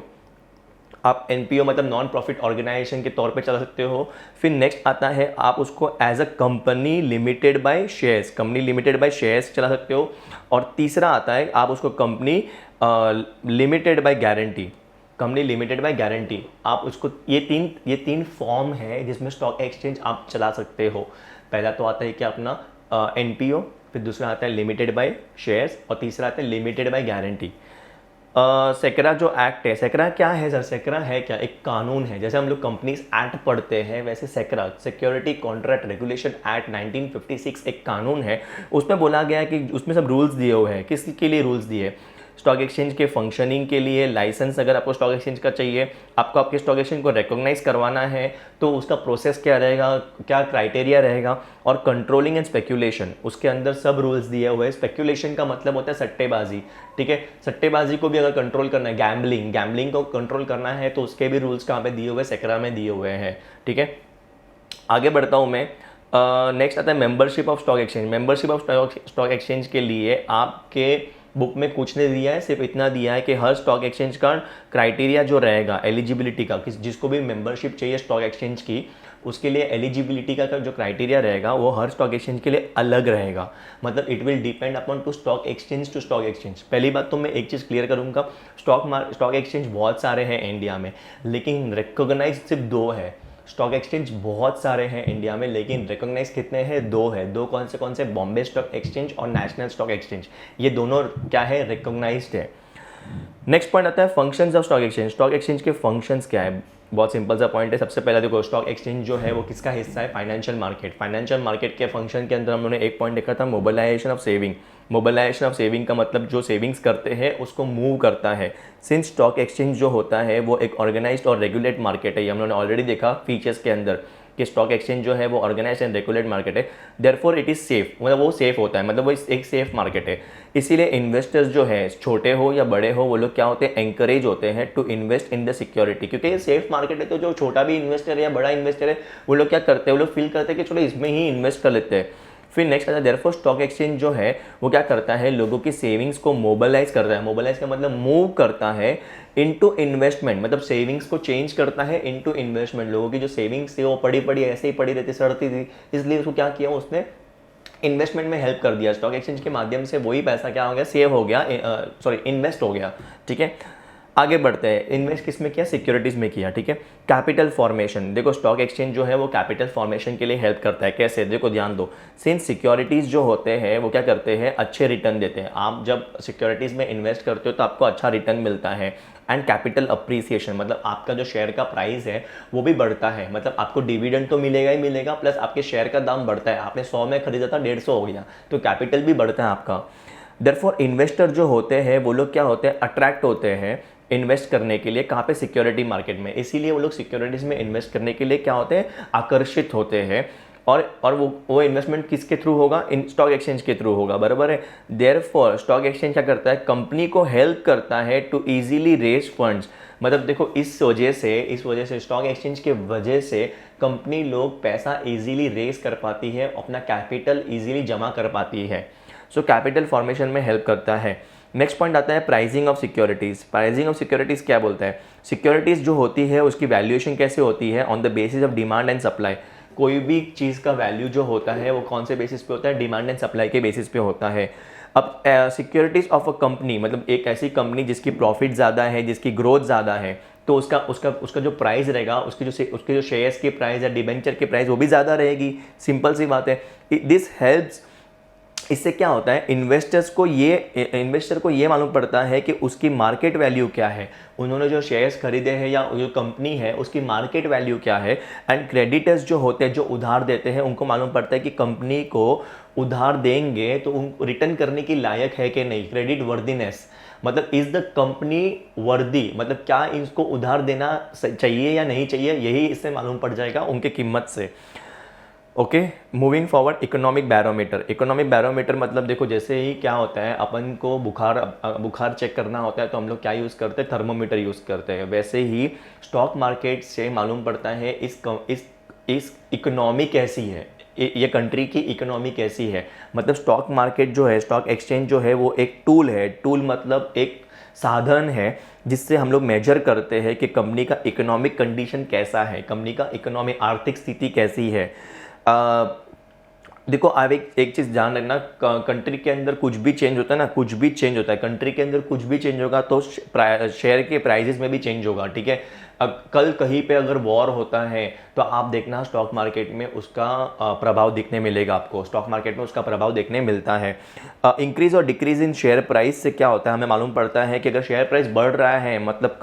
आप एनपीओ मतलब नॉन प्रॉफिट ऑर्गेनाइजेशन के तौर पे चला सकते हो। फिर नेक्स्ट आता है आप उसको as a company limited by shares, company limited by shares चला सकते हो। और तीसरा आता है आप उसको company limited by guarantee, company limited by guarantee, आप उसको, ये तीन फॉर्म है जिसमें स्टॉक एक्सचेंज आप चला सकते हो। पहला तो आता है कि अपना एनपीओ, फिर दूसरा आता है लिमिटेड बाय शेयर्स और तीसरा आता है लिमिटेड बाय गारंटी। सेक्रा जो एक्ट है, सेक्रा क्या है सर, सेक्रा है क्या, एक कानून है। जैसे हम लोग कंपनीज एक्ट पढ़ते हैं वैसे सेक्रा, सिक्योरिटी कॉन्ट्रैक्ट रेगुलेशन एक्ट 1956 एक कानून है। उसमें बोला गया है कि उसमें सब रूल्स दिए हुए हैं, किसके लिए रूल्स दिए, स्टॉक एक्सचेंज के फंक्शनिंग के लिए। लाइसेंस अगर आपको स्टॉक एक्सचेंज का चाहिए, आपको आपके स्टॉक एक्सचेंज को रिकॉग्नाइज करवाना है तो उसका प्रोसेस क्या रहेगा, क्या क्राइटेरिया रहेगा। और कंट्रोलिंग एंड स्पेक्यूलेशन, उसके अंदर सब रूल्स दिए हुए हैं। स्पेक्यूलेशन का मतलब होता है सट्टेबाजी, ठीक है। सट्टेबाजी को भी अगर कंट्रोल करना है, गैम्बलिंग को कंट्रोल करना है तो उसके भी रूल्स कहाँ पे दिए हुए हैं, सेक्रा में दिए हुए हैं, ठीक है। आगे बढ़ता हूँ मैं। नेक्स्ट आता है membership of stock exchange. Membership of stock exchange के लिए आपके बुक में कुछ नहीं दिया है, सिर्फ इतना दिया है कि हर स्टॉक एक्सचेंज का क्राइटेरिया जो रहेगा एलिजिबिलिटी का, जिसको भी मेंबरशिप चाहिए स्टॉक एक्सचेंज की, उसके लिए एलिजिबिलिटी का जो क्राइटेरिया रहेगा वो हर स्टॉक एक्सचेंज के लिए अलग रहेगा। मतलब it will depend upon two stock exchange. पहली बात तो मैं एक चीज़ क्लियर करूँगा, स्टॉक एक्सचेंज बहुत सारे हैं इंडिया में, लेकिन रिकॉग्नाइज सिर्फ 2 है। स्टॉक एक्सचेंज बहुत सारे हैं इंडिया में, लेकिन रिकॉग्नाइज कितने हैं, 2 है। 2 कौन से, बॉम्बे स्टॉक एक्सचेंज और नेशनल स्टॉक एक्सचेंज, ये दोनों क्या है, रिकॉग्नाइज्ड है। नेक्स्ट पॉइंट आता है functions of stock exchange. Stock exchange के फंक्शंस क्या है, बहुत सिंपल सा पॉइंट है। सबसे पहला देखो, स्टॉक एक्सचेंज जो है वो किसका हिस्सा है, फाइनेंशियल मार्केट। फाइनेंशियल मार्केट के फंक्शन के अंदर हम लोगों ने एक पॉइंट देखा था, mobilisation of saving. Mobilisation of saving का मतलब जो सेविंग्स करते हैं उसको मूव करता है। सिंस स्टॉक एक्सचेंज जो होता है वो एक ऑर्गेनाइज्ड और रेगुलेट मार्केट है, ये हम लोगों ने ऑलरेडी देखा फीचर्स के अंदर कि स्टॉक एक्सचेंज जो है वो ऑर्गेनाइज एंड रेगुलेट मार्केट है। देयरफॉर इट इज़ सेफ, मतलब वो सेफ होता है, मतलब वो एक सेफ मार्केट है। इसीलिए इन्वेस्टर्स जो है, छोटे हो या बड़े हो, वो लोग क्या होते हैं, एंकरेज होते हैं to invest in the security, क्योंकि ये सेफ मार्केट है। तो जो छोटा भी इन्वेस्टर है या बड़ा इन्वेस्टर है, वो लोग क्या करते हैं, वो लोग फील करते हैं कि चलो इसमें ही इन्वेस्ट कर लेते हैं। फिर नेक्स्ट आता है देयरफॉर स्टॉक एक्सचेंज जो है वो क्या करता है, लोगों की सेविंग्स को मोबिलाइज करता है। मोबिलाइज का मतलब मूव करता है इनटू इन्वेस्टमेंट, मतलब सेविंग्स को चेंज करता है इनटू इन्वेस्टमेंट। लोगों की जो सेविंग्स थी वो पड़ी ऐसे ही पड़ी रहती, सड़ती थी, इसलिए उसको क्या किया, उसने इन्वेस्टमेंट में हेल्प कर दिया। स्टॉक एक्सचेंज के माध्यम से वही पैसा क्या हो गया, सेव हो गया, इन्वेस्ट हो गया, ठीक है। आगे बढ़ते हैं, इन्वेस्ट किस में किया, सिक्योरिटीज़ में किया, ठीक है। कैपिटल फॉर्मेशन, देखो स्टॉक एक्सचेंज जो है वो कैपिटल फॉर्मेशन के लिए हेल्प करता है। कैसे, देखो ध्यान दो, सिंस सिक्योरिटीज़ जो होते हैं वो क्या करते हैं, अच्छे रिटर्न देते हैं। आप जब सिक्योरिटीज़ में इन्वेस्ट करते हो तो आपको अच्छा रिटर्न मिलता है। एंड कैपिटल अप्रिसिएशन, मतलब आपका जो शेयर का प्राइस है वो भी बढ़ता है, मतलब आपको डिविडेंड तो मिलेगा ही मिलेगा, प्लस आपके शेयर का दाम बढ़ता है। आपने 100 में खरीदा था, 150 हो गया, तो कैपिटल भी बढ़ता है आपका। देयरफॉर इन्वेस्टर जो होते हैं वो लोग क्या होते हैं, अट्रैक्ट होते हैं इन्वेस्ट करने के लिए, कहाँ पे, सिक्योरिटी मार्केट में। इसीलिए वो लोग सिक्योरिटीज़ में इन्वेस्ट करने के लिए क्या होते हैं, आकर्षित होते हैं। और वो इन्वेस्टमेंट किसके थ्रू होगा, इन स्टॉक एक्सचेंज के थ्रू होगा, बराबर है। देयरफॉर स्टॉक एक्सचेंज क्या करता है, कंपनी को हेल्प करता है टू इजीली रेज फंड्स। मतलब देखो इस वजह से स्टॉक एक्सचेंज के वजह से कंपनी लोग पैसा इजीली रेज कर पाती है, अपना कैपिटल इजीली जमा कर पाती है। सो कैपिटल फॉर्मेशन में हेल्प करता है। नेक्स्ट पॉइंट आता है pricing of securities. Pricing of securities क्या बोलता है, सिक्योरिटीज़ जो होती है उसकी वैल्यूएशन कैसे होती है, on the basis of demand and supply. कोई भी चीज़ का वैल्यू जो होता है वो कौन से बेसिस पे होता है, डिमांड एंड सप्लाई के बेसिस पे होता है। अब सिक्योरिटीज़ ऑफ अ कंपनी, मतलब एक ऐसी कंपनी जिसकी प्रॉफिट ज़्यादा है, जिसकी ग्रोथ ज़्यादा है, तो उसका जो प्राइस रहेगा, उसके जो शेयर्स की प्राइस या डिबेंचर की प्राइस वो भी ज़्यादा रहेगी। सिंपल सी बात है। दिस हेल्प्स, इससे क्या होता है, इन्वेस्टर को ये मालूम पड़ता है कि उसकी मार्केट वैल्यू क्या है, उन्होंने जो शेयर्स खरीदे हैं या जो कंपनी है उसकी मार्केट वैल्यू क्या है। एंड क्रेडिटर्स जो होते हैं, जो उधार देते हैं, उनको मालूम पड़ता है कि कंपनी को उधार देंगे तो उन रिटर्न करने की लायक है कि नहीं, क्रेडिट वर्दीनेस, मतलब इज द कंपनी वर्दी, मतलब क्या इसको उधार देना चाहिए या नहीं चाहिए, यही इससे मालूम पड़ जाएगा उनके कीमत से। Okay, moving forward, economic barometer. Economic barometer मतलब देखो जैसे ही क्या होता है, अपन को बुखार चेक करना होता है तो हम लोग क्या यूज़ करते हैं, थर्मोमीटर यूज़ करते हैं। वैसे ही स्टॉक मार्केट से मालूम पड़ता है इस इकोनॉमी कैसी है, ये कंट्री की इकोनॉमी कैसी है। मतलब स्टॉक मार्केट जो है, स्टॉक एक्सचेंज जो है, वो एक टूल है। टूल मतलब एक साधन है जिससे हम लोग मेजर करते हैं कि कंपनी का इकोनॉमिक कंडीशन कैसा है, कंपनी का इकोनॉमी आर्थिक स्थिति कैसी है। देखो आप एक चीज़ ध्यान रखना, कंट्री के अंदर कुछ भी चेंज होता है ना, कुछ भी चेंज होता है, कंट्री के अंदर कुछ भी चेंज होगा तो शेयर के प्राइजेस में भी चेंज होगा, ठीक है। अब कल कहीं पे अगर वॉर होता है तो आप देखना स्टॉक मार्केट में उसका प्रभाव दिखने मिलेगा, आपको स्टॉक मार्केट में उसका प्रभाव देखने मिलता है। इंक्रीज और डिक्रीज इन शेयर प्राइस से क्या होता है, हमें मालूम पड़ता है कि अगर शेयर प्राइस बढ़ रहा है मतलब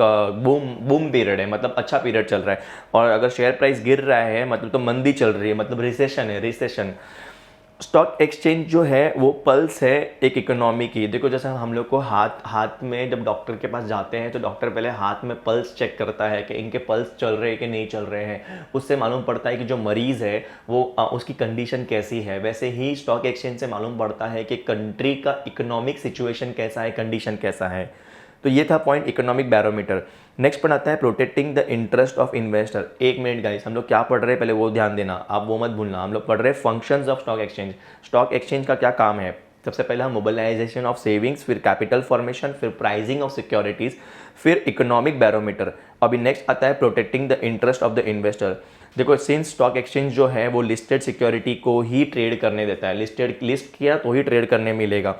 बूम पीरियड है, मतलब अच्छा पीरियड चल रहा है, और अगर शेयर प्राइस गिर रहा है मतलब तो मंदी चल रही है, मतलब रिसेशन है, रिसेशन। स्टॉक एक्सचेंज जो है वो पल्स है एक इकोनॉमी की। देखो जैसे हम लोग को हाथ में जब डॉक्टर के पास जाते हैं तो डॉक्टर पहले हाथ में पल्स चेक करता है कि इनके पल्स चल रहे हैं कि नहीं चल रहे हैं, उससे मालूम पड़ता है कि जो मरीज़ है वो उसकी कंडीशन कैसी है। वैसे ही स्टॉक एक्सचेंज से मालूम पड़ता है कि कंट्री का इकोनॉमिक सिचुएशन कैसा है, कंडीशन कैसा है। तो ये था point economic barometer. Next point आता है protecting the interest of investor. एक मिनट गाइस, हम लोग क्या पढ़ रहे हैं पहले वो ध्यान देना, आप वो मत भूलना। हम लोग पढ़ रहे हैं functions of stock exchange. Stock exchange का क्या काम है, सबसे पहले हम मोबिलाइजेशन ऑफ सेविंग्स, फिर कैपिटल फॉर्मेशन, फिर प्राइसिंग ऑफ सिक्योरिटीज, फिर इकोनॉमिक बैरोमीटर। अभी नेक्स्ट आता है protecting the interest of the investor. देखो सिंस स्टॉक एक्सचेंज जो है वो लिस्टेड सिक्योरिटी को ही ट्रेड करने देता है, लिस्ट किया तो ही ट्रेड करने मिलेगा।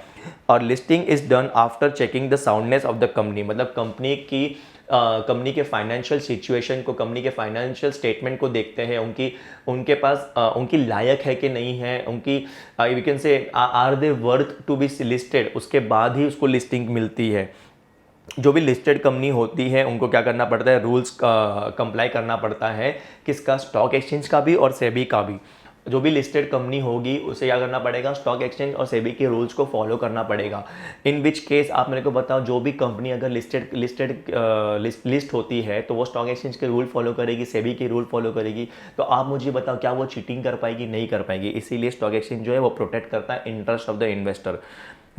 और listing is done after checking the soundness of the company, मतलब कंपनी के फाइनेंशियल सिचुएशन को, कंपनी के फाइनेंशियल स्टेटमेंट को देखते हैं, उनके पास उनकी लायक है कि नहीं है, उनकी we can say are they worth to be listed, उसके बाद ही उसको लिस्टिंग मिलती है। जो भी लिस्टेड कंपनी होती है उनको क्या करना पड़ता है, रूल्स कंप्लाई करना पड़ता है, किसका, स्टॉक एक्सचेंज का भी और सेबी का भी। जो भी लिस्टेड कंपनी होगी उसे क्या करना पड़ेगा, स्टॉक एक्सचेंज और सेबी के रूल्स को फॉलो करना पड़ेगा। इन विच केस आप मेरे को बताओ, जो भी कंपनी अगर लिस्ट होती है तो वो स्टॉक एक्सचेंज के रूल फॉलो करेगी, सेबी के रूल फॉलो करेगी, तो आप मुझे बताओ क्या वो चीटिंग कर पाएगी, नहीं कर पाएगी। इसीलिए स्टॉक एक्सचेंज जो है वो प्रोटेक्ट करता है interest of the investor.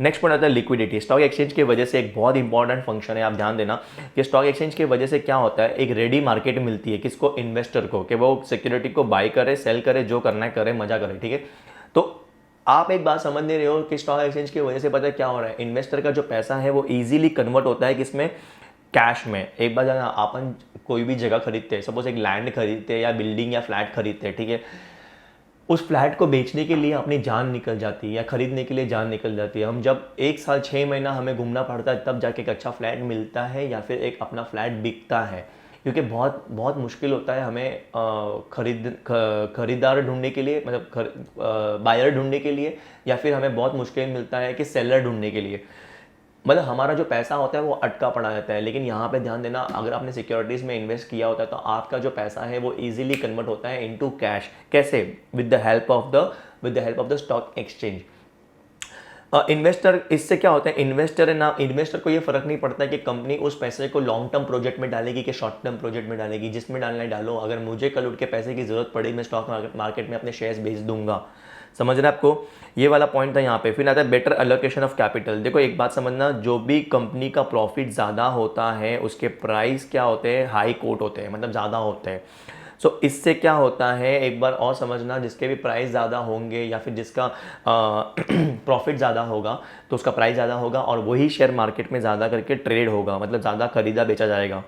Next point आता है लिक्विडिटी। स्टॉक एक्सचेंज की वजह से एक बहुत इंपॉर्टेंट फंक्शन है, आप ध्यान देना कि स्टॉक एक्सचेंज की वजह से क्या होता है, एक रेडी मार्केट मिलती है किसको, इन्वेस्टर को, कि वो सिक्योरिटी को बाय करे, सेल करे, जो करना है करे, मजा करे, ठीक है। तो आप एक बात समझ नहीं रहे हो कि स्टॉक एक्सचेंज की वजह से पता है क्या हो रहा है, इन्वेस्टर का जो पैसा है वो इजीली कन्वर्ट होता है किसमें, कैश में। एक बार जाना, अपन कोई भी जगह खरीदते हैं, सपोज एक लैंड खरीदते हैं या बिल्डिंग या फ्लैट खरीदते हैं, ठीक है, उस फ्लैट को बेचने के लिए अपनी जान निकल जाती है या खरीदने के लिए जान निकल जाती है। हम जब 1 साल 6 महीना हमें घूमना पड़ता है तब जाके एक अच्छा फ्लैट मिलता है या फिर एक अपना फ्लैट बिकता है, क्योंकि बहुत बहुत मुश्किल होता है हमें खरीदार ढूंढने के लिए, मतलब बायर ढूंढने के लिए, या फिर हमें बहुत मुश्किल मिलता है कि सेलर ढूंढने के लिए। मतलब हमारा जो पैसा होता है वो अटका पड़ा रहता है। लेकिन यहाँ पे ध्यान देना, अगर आपने सिक्योरिटीज़ में इन्वेस्ट किया होता है तो आपका जो पैसा है वो इजीली कन्वर्ट होता है इनटू कैश। कैसे? With the help of the stock exchange. Investor, इससे क्या होता है, इन्वेस्टर है ना, इन्वेस्टर को ये फर्क नहीं पड़ता है कि कंपनी उस पैसे को लॉन्ग टर्म प्रोजेक्ट में डालेगी कि शॉर्ट टर्म प्रोजेक्ट में डालेगी। जिसमें डालना है डालो, अगर मुझे कल उठ के पैसे की जरूरत पड़ी मैं स्टॉक मार्केट में अपने शेयर्स बेच दूंगा। समझ रहे हैं आपको? ये वाला पॉइंट था यहाँ पे। फिर आता है बेटर एलोकेशन ऑफ कैपिटल। देखो एक बात समझना, जो भी कंपनी का प्रॉफिट ज़्यादा होता है उसके प्राइस क्या होते हैं, हाई कोट होते हैं, मतलब ज़्यादा होते हैं। सो इससे क्या होता है, एक बार और समझना, जिसके भी प्राइस ज़्यादा होंगे या फिर जिसका प्रॉफिट ज़्यादा होगा तो उसका प्राइस ज़्यादा होगा और वही शेयर मार्केट में ज़्यादा करके ट्रेड होगा, मतलब ज़्यादा खरीदा बेचा जाएगा।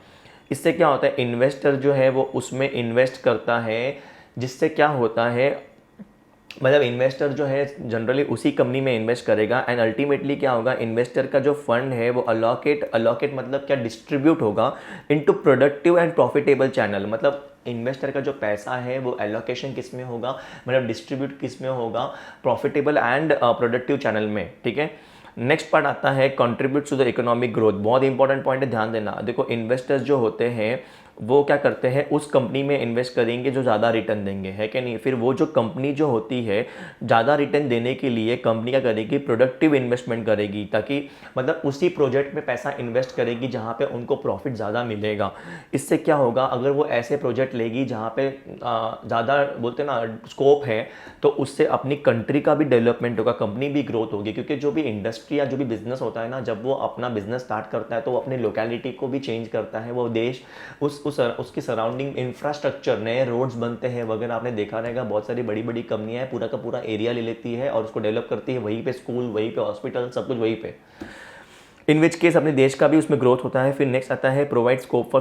इससे क्या होता है, इन्वेस्टर जो है वो उसमें इन्वेस्ट करता है, जिससे क्या होता है, मतलब इन्वेस्टर जो है जनरली उसी कंपनी में इन्वेस्ट करेगा एंड अल्टीमेटली क्या होगा, इन्वेस्टर का जो फंड है वो अलोकेट मतलब क्या, डिस्ट्रीब्यूट होगा into productive and profitable channel. मतलब इन्वेस्टर का जो पैसा है वो एलोकेशन किस में होगा, मतलब डिस्ट्रीब्यूट किस में होगा, प्रॉफिटेबल एंड प्रोडक्टिव चैनल में। ठीक है। नेक्स्ट पार्ट आता है contribute to the economic growth. बहुत इंपॉर्टेंट पॉइंट है, ध्यान देना। देखो इन्वेस्टर्स जो होते हैं वो क्या करते हैं, उस कंपनी में इन्वेस्ट करेंगे जो ज़्यादा रिटर्न देंगे, है कि नहीं। फिर वो जो कंपनी जो होती है ज़्यादा रिटर्न देने के लिए कंपनी क्या करेगी, प्रोडक्टिव इन्वेस्टमेंट करेगी, ताकि मतलब उसी प्रोजेक्ट में पैसा इन्वेस्ट करेगी जहाँ पे उनको प्रॉफिट ज़्यादा मिलेगा। इससे क्या होगा, अगर वो ऐसे प्रोजेक्ट लेगी जहाँ पे ज़्यादा बोलते ना स्कोप है, तो उससे अपनी कंट्री का भी डेवलपमेंट होगा, कंपनी भी ग्रोथ होगी। क्योंकि जो भी इंडस्ट्री या जो भी बिजनेस होता है ना, जब वो अपना बिजनेस स्टार्ट करता है तो वो अपनी लोकेलिटी को भी चेंज करता है, वो देश उसकी सराउंडिंग इंफ्रास्ट्रक्चर, नए रोड्स बनते हैं वगैरह। आपने देखा रहेगा बहुत सारी बड़ी बड़ी कंपनियां हैं, पूरा का पूरा एरिया ले लेती है और उसको डेवलप करती है, वहीं पे स्कूल, वहीं पे हॉस्पिटल, सब कुछ वहीं पे। इन विच केस अपने देश का भी उसमें ग्रोथ होता है। फिर नेक्स्ट आता है provide scope for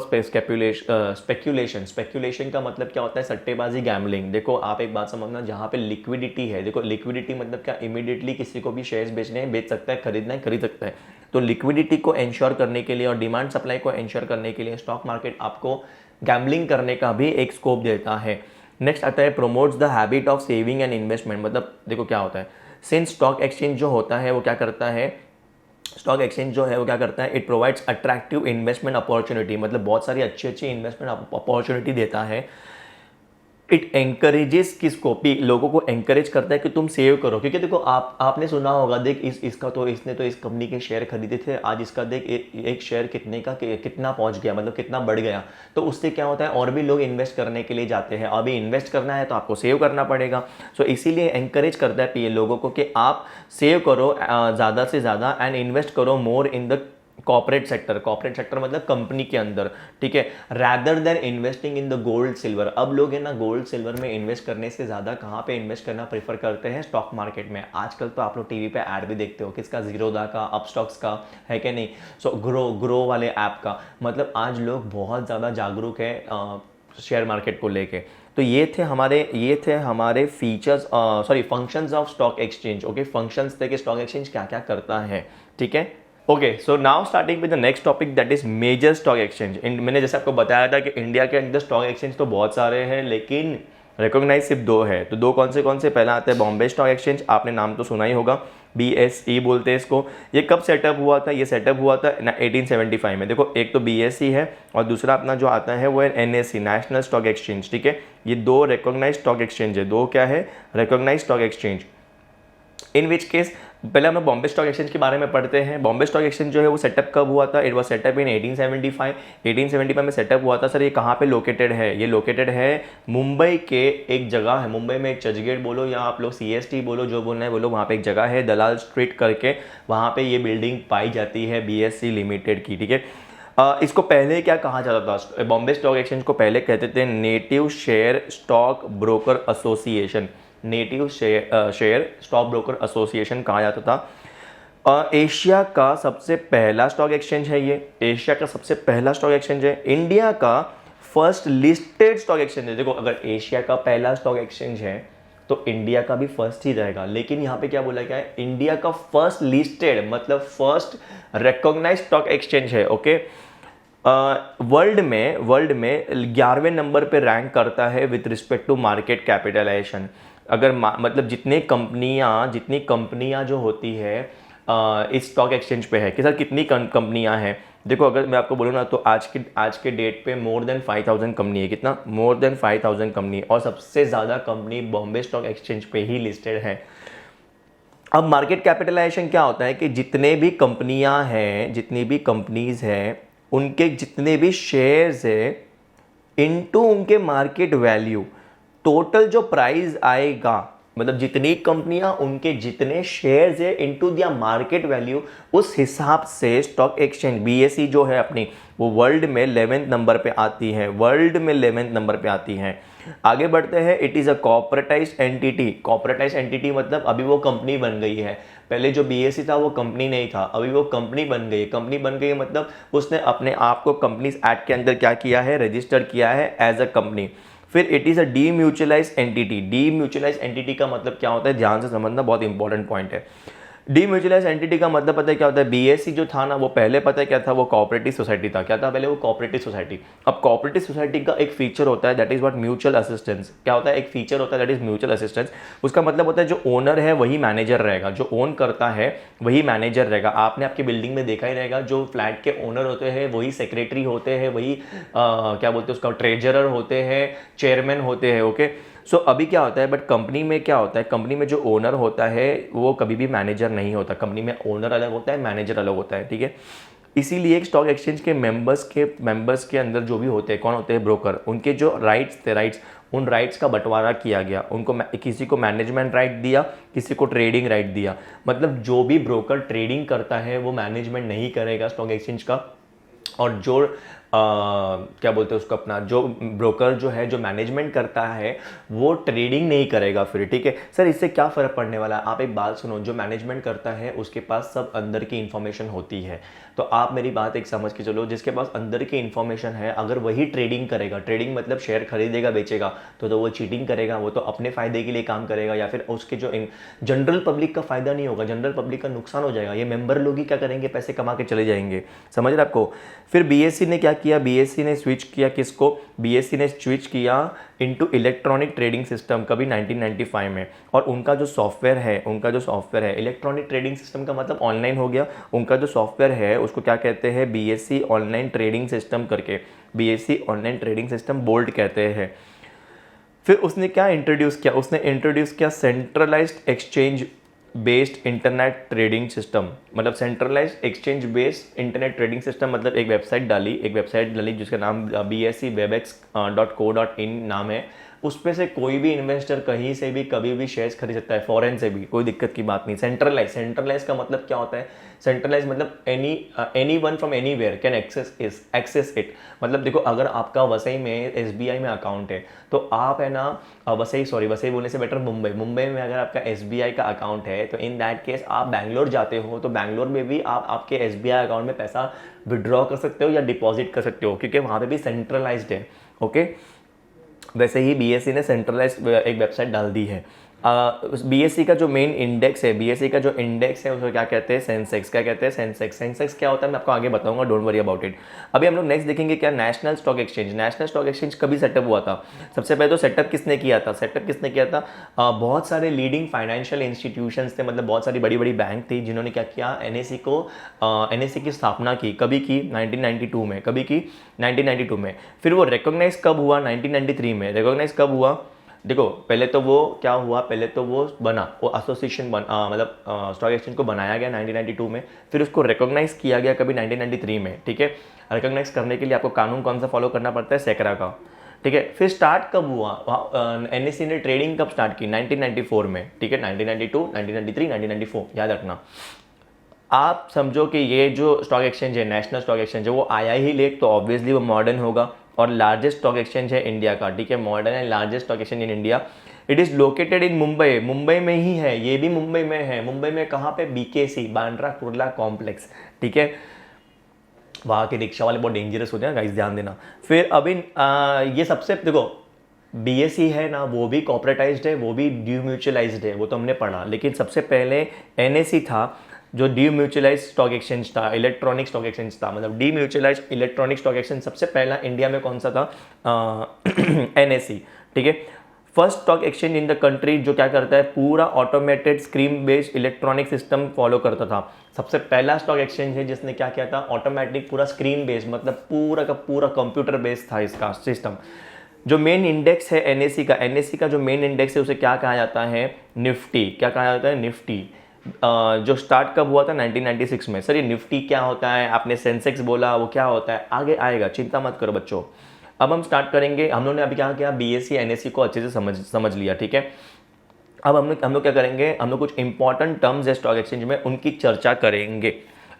speculation. Speculation का मतलब क्या होता है, सट्टेबाजी, गैम्बलिंग। देखो आप एक बात समझना, जहाँ पे लिक्विडिटी है, देखो लिक्विडिटी मतलब क्या, इमीडिएटली किसी को भी शेयर्स बेचने हैं बेच सकता है, खरीदना है खरीद सकता है। तो लिक्विडिटी को एंश्योर करने के लिए और डिमांड सप्लाई को एंश्योर करने के लिए स्टॉक मार्केट आपको गैम्बलिंग करने का भी एक स्कोप देता है। नेक्स्ट आता है promotes the habit of saving and investment. मतलब देखो क्या होता है, सिंस स्टॉक एक्सचेंज जो होता है वो क्या करता है, स्टॉक एक्सचेंज जो है वो क्या करता है, it provides attractive investment opportunity. मतलब बहुत सारी अच्छी अच्छी इन्वेस्टमेंट अपॉर्चुनिटी देता है। इट एंकरेजेस किसको भी, लोगों को एंकरेज करता है कि तुम सेव करो। क्योंकि देखो आपने सुना होगा, देख इसका तो इसने तो इस कंपनी के शेयर खरीदे थे, आज इसका देख एक शेयर कितने का कितना पहुंच गया, मतलब कितना बढ़ गया। तो उससे क्या होता है, और भी लोग इन्वेस्ट करने के लिए जाते हैं। अभी इन्वेस्ट करना है तो आपको सेव करना पड़ेगा। सो इसीलिए एंकरेज करता है पीए लोगों को कि आप सेव करो ज़्यादा से ज़्यादा एंड इन्वेस्ट करो मोर इन द कॉर्पोरेट सेक्टर मतलब कंपनी के अंदर। ठीक है, rather than investing in the gold silver. अब लोग है ना गोल्ड सिल्वर में इन्वेस्ट करने से ज़्यादा कहाँ पे इन्वेस्ट करना प्रेफर करते हैं, स्टॉक मार्केट में। आजकल तो आप लोग टीवी पे ऐड भी देखते हो, किसका, जीरोधा का, अपस्टॉक्स का, है कि नहीं। सो ग्रो वाले ऐप का। मतलब आज लोग बहुत ज़्यादा जागरूक है शेयर मार्केट को लेके। तो ये थे हमारे features, functions of stock exchange. Okay, functions थे कि स्टॉक एक्सचेंज क्या क्या करता है। ठीक है। Okay, so now starting with the next topic, that is major stock exchange. मैंने जैसे आपको बताया था कि इंडिया के अंदर स्टॉक एक्सचेंज तो बहुत सारे हैं, लेकिन रिकॉग्नाइज सिर्फ 2 है। तो 2 कौन से पहला आता है बॉम्बे स्टॉक एक्सचेंज, आपने नाम तो सुना ही होगा, BSE बोलते हैं इसको। ये कब सेटअप हुआ था, ये सेटअप हुआ था 1875 में। देखो एक तो BSE है और दूसरा अपना जो आता है वो है NSE, नेशनल स्टॉक एक्सचेंज। ठीक है, ये 2 रिकॉग्नाइज स्टॉक एक्सचेंज है। 2 क्या है, recognise stock exchange. In which case पहले हम बॉम्बे स्टॉक एक्सचेंज के बारे में पढ़ते हैं। बॉम्बे स्टॉक एक्सचेंज जो है वो सेटअप कब हुआ था, इट वाज सेटअप इन 1875 में सेटअप हुआ था। सर ये कहाँ पे लोकेटेड है, ये लोकेटेड है मुंबई के एक जगह है, मुंबई में एक चर्चगेट बोलो या आप लोग CST बोलो, जो बोलना है बोलो, वहाँ पे एक जगह है दलाल स्ट्रीट करके, वहाँ पे ये बिल्डिंग पाई जाती है BSE लिमिटेड की। ठीक है, इसको पहले क्या कहा जाता था, बॉम्बे स्टॉक एक्सचेंज को पहले कहते थे native share stock broker association. Native share stock broker association कहा जाता था। एशिया का सबसे पहला स्टॉक एक्सचेंज है ये, एशिया का सबसे पहला स्टॉक एक्सचेंज है। इंडिया का फर्स्ट लिस्टेड स्टॉक एक्सचेंज है। देखो अगर एशिया का पहला स्टॉक एक्सचेंज है तो इंडिया का भी फर्स्ट ही रहेगा, लेकिन यहाँ पे क्या बोला गया है, इंडिया का फर्स्ट लिस्टेड मतलब फर्स्ट रिकॉग्नाइज्ड स्टॉक एक्सचेंज है। ओके, वर्ल्ड में 11वें नंबर पे रैंक करता है with respect to market capitalisation. अगर मतलब जितनी कंपनियां जो होती है इस स्टॉक एक्सचेंज पे है कि सर कितनी कंपनियां हैं। देखो अगर मैं आपको बोलूँ ना तो आज के डेट पे मोर देन 5000 कंपनी है। कितना? मोर देन 5000 कंपनी, और सबसे ज़्यादा कंपनी बॉम्बे स्टॉक एक्सचेंज पे ही लिस्टेड है। अब मार्केट कैपिटलाइजेशन क्या होता है कि जितने भी कंपनियां हैं, जितनी भी कंपनीज हैं, उनके जितने भी शेयर्स है इनटू उनके मार्केट वैल्यू, टोटल जो प्राइस आएगा, मतलब जितनी कंपनियां उनके जितने शेयर्स है इनटू दिया मार्केट वैल्यू, उस हिसाब से स्टॉक एक्सचेंज बीएसई जो है अपनी, वो वर्ल्ड में 11वें नंबर पे आती है। वर्ल्ड में 11वें नंबर पे आती है। आगे बढ़ते हैं। It is a corporatised entity. Corporatised entity मतलब अभी वो कंपनी बन गई है। पहले जो बीएसई था वो कंपनी नहीं था, अभी वो कंपनी बन गई है। कंपनी बन गई है मतलब उसने अपने आप को कंपनीज एक्ट के अंदर क्या किया है, रजिस्टर किया है एज अ कंपनी। फिर it is a demutualised entity. Demutualised entity का मतलब क्या होता है, ध्यान से समझना, बहुत इंपॉर्टेंट पॉइंट है। डीम्यूचुअलाइज्ड एंटिटी का मतलब पता है क्या होता है? बीएसई जो था ना वो पहले पता है क्या था, वो कोऑपरेटिव सोसाइटी था। क्या था पहले? वो कोऑपरेटिव सोसाइटी। अब कोऑपरेटिव सोसाइटी का एक फीचर होता है that is what, mutual assistance. क्या होता है? एक फीचर होता है दैट इज म्यूचुअल असिस्टेंस। उसका मतलब होता है जो ओनर है वही मैनेजर रहेगा, जो ओन करता है वही मैनेजर रहेगा। आपने आपकी बिल्डिंग में देखा ही रहेगा, जो फ्लैट के ओनर होते हैं वही सेक्रेटरी होते हैं, वही क्या बोलते हैं उसका, ट्रेजरर होते हैं, चेयरमैन होते हैं। ओके, सो अभी क्या होता है, बट कंपनी में क्या होता है, कंपनी में जो ओनर होता है वो कभी भी मैनेजर नहीं होता। कंपनी में ओनर अलग होता है, मैनेजर अलग होता है, ठीक है। इसीलिए एक स्टॉक एक्सचेंज के मेंबर्स के अंदर जो भी होते हैं, कौन होते हैं? ब्रोकर। उनके जो राइट्स थे, उन राइट्स का बंटवारा किया गया। उनको किसी को मैनेजमेंट राइट दिया, किसी को ट्रेडिंग राइट दिया। मतलब जो भी ब्रोकर ट्रेडिंग करता है वो मैनेजमेंट नहीं करेगा स्टॉक एक्सचेंज का, और जो क्या बोलते हैं उसको, अपना जो ब्रोकर जो है, जो मैनेजमेंट करता है, वो ट्रेडिंग नहीं करेगा फिर, ठीक है। सर इससे क्या फ़र्क पड़ने वाला है? आप एक बात सुनो, जो मैनेजमेंट करता है उसके पास सब अंदर की इन्फॉर्मेशन होती है। तो आप मेरी बात एक समझ के चलो, जिसके पास अंदर की इन्फॉर्मेशन है, अगर वही ट्रेडिंग करेगा, ट्रेडिंग मतलब शेयर खरीदेगा बेचेगा, तो वो चीटिंग करेगा, वो तो अपने फ़ायदे के लिए काम करेगा, या फिर उसके जो जनरल पब्लिक का फ़ायदा नहीं होगा, जनरल पब्लिक का नुकसान हो जाएगा। ये मेंबर लोग ही क्या करेंगे, पैसे कमा के चले जाएंगे। समझ रहे आपको? फिर बीएसई ने क्या किया, बीएसई ने स्विच किया किसको, बीएसई ने स्विच किया इनटू इलेक्ट्रॉनिक ट्रेडिंग सिस्टम कभी 1995 में। और उनका जो सॉफ्टवेयर है इलेक्ट्रॉनिक ट्रेडिंग सिस्टम का मतलब ऑनलाइन हो गया। उनका जो सॉफ्टवेयर है उसको क्या कहते हैं, बीएसई ऑनलाइन ट्रेडिंग सिस्टम करके, BSE online trading system bolt कहते हैं। फिर उसने क्या इंट्रोड्यूस किया, उसने इंट्रोड्यूस किया centralised exchange based internet trading system. मतलब centralised exchange based internet trading system मतलब एक वेबसाइट डाली जिसका नाम bsewebex.co.in नाम है। उस पे से कोई भी इन्वेस्टर कहीं से भी कभी भी शेयर्स खरीद सकता है, फॉरेन से भी, कोई दिक्कत की बात नहीं। सेंट्रलाइज का मतलब क्या होता है? सेंट्रलाइज मतलब anyone from anywhere can access it. मतलब देखो अगर आपका वसई में एसबीआई में अकाउंट है तो आप है ना, वसई बोलने से बेटर मुंबई में अगर आपका एसबीआई का अकाउंट है तो इन दैट केस आप बैंगलोर जाते हो तो बैंगलोर में भी आप आपके एसबीआई अकाउंट में पैसा विड्रॉ कर सकते हो या डिपॉजिट कर सकते हो, क्योंकि वहाँ पे भी सेंट्रलाइज्ड है। ओके, वैसे ही बीएसई ने सेंट्रलाइज्ड एक वेबसाइट डाल दी है। बीएसई का जो मेन इंडेक्स है, उसको क्या कहते हैं, सेंसेक्स। क्या कहते हैं? सेंसेक्स क्या होता है मैं आपको आगे बताऊंगा, डोंट वरी अबाउट इट। अभी हम लोग नेक्स्ट देखेंगे क्या, नेशनल स्टॉक एक्सचेंज कभी सेटअप हुआ था। सबसे पहले तो सेटअप किसने किया था? बहुत सारे लीडिंग फाइनेंशियल इंस्टीट्यूशंस थे, मतलब बहुत सारी बड़ी बड़ी बैंक थी जिन्होंने क्या किया, एनएसई की स्थापना की। कभी की? 1992 में। कभी की? 1992 में। फिर वो रिकॉग्नाइज कब हुआ? 1993 में। रिकॉग्नाइज कब हुआ? देखो पहले तो वो क्या हुआ, पहले तो वो बना, वो एसोसिएशन मतलब स्टॉक एक्सचेंज को बनाया गया 1992 में। फिर उसको रिकॉग्नाइज किया गया कभी 1993 में, ठीक है। रिकॉग्नाइज करने के लिए आपको कानून कौन सा फॉलो करना पड़ता है? सेकरा का, ठीक है। फिर स्टार्ट कब हुआ, एनएसई ने ट्रेडिंग कब स्टार्ट की? 1994 में, ठीक है। 1992, 1993, 1994 याद रखना। आप समझो कि ये जो स्टॉक एक्सचेंज है, नेशनल स्टॉक एक्सचेंज है, वो आया ही लेट, तो ऑब्वियसली वो मॉडर्न होगा, और लार्जेस्ट स्टॉक एक्सचेंज है इंडिया का, ठीक है। Modern and largest stock exchange in India. It is located in Mumbai में ही है, ये भी मुंबई में है। मुंबई में कहाँ पे? बीकेसी, बांद्रा कुर्ला कॉम्प्लेक्स, ठीक है। वहाँ के रिक्शा वाले बहुत डेंजरस होते हैं गाइस, ध्यान देना। फिर अभी ये सबसे देखो, बीएसई है ना, वो भी कॉर्पोरेटाइज्ड है, वो भी डीम्यूचुअलाइज्ड है, वो तो हमने पढ़ा। लेकिन सबसे पहले एनएसई था जो डीम्यूचुअलाइज स्टॉक एक्सचेंज था, इलेक्ट्रॉनिक स्टॉक एक्सचेंज था। मतलब डीम्यूचुअलाइज इलेक्ट्रॉनिक स्टॉक एक्सचेंज सबसे पहला इंडिया में कौन सा था? एनएसई, ठीक है। First stock exchange in the country जो क्या करता है, पूरा automated screen based electronic system follow करता था। सबसे पहला स्टॉक एक्सचेंज है जिसने क्या किया था, ऑटोमेटिक पूरा स्क्रीन बेस्ड, मतलब पूरा का पूरा कंप्यूटर बेस्ड था इसका सिस्टम। जो मेन इंडेक्स है एनएससी का, एनएससी का जो मेन इंडेक्स है उसे क्या कहा जाता है, निफ्टी। क्या कहा जाता है, निफ्टी। जो स्टार्ट कब हुआ था, 1996 में। सर ये निफ्टी क्या होता है, आपने सेंसेक्स बोला, वो क्या होता है, आगे आएगा, चिंता मत करो बच्चों। अब हम स्टार्ट करेंगे। हम लोगों ने अभी क्या किया, बीएससी एनएससी को अच्छे से समझ लिया, ठीक है। अब हम लोग क्या करेंगे, हम लोग कुछ इंपॉर्टेंट टर्म्स है स्टॉक एक्सचेंज में, उनकी चर्चा करेंगे।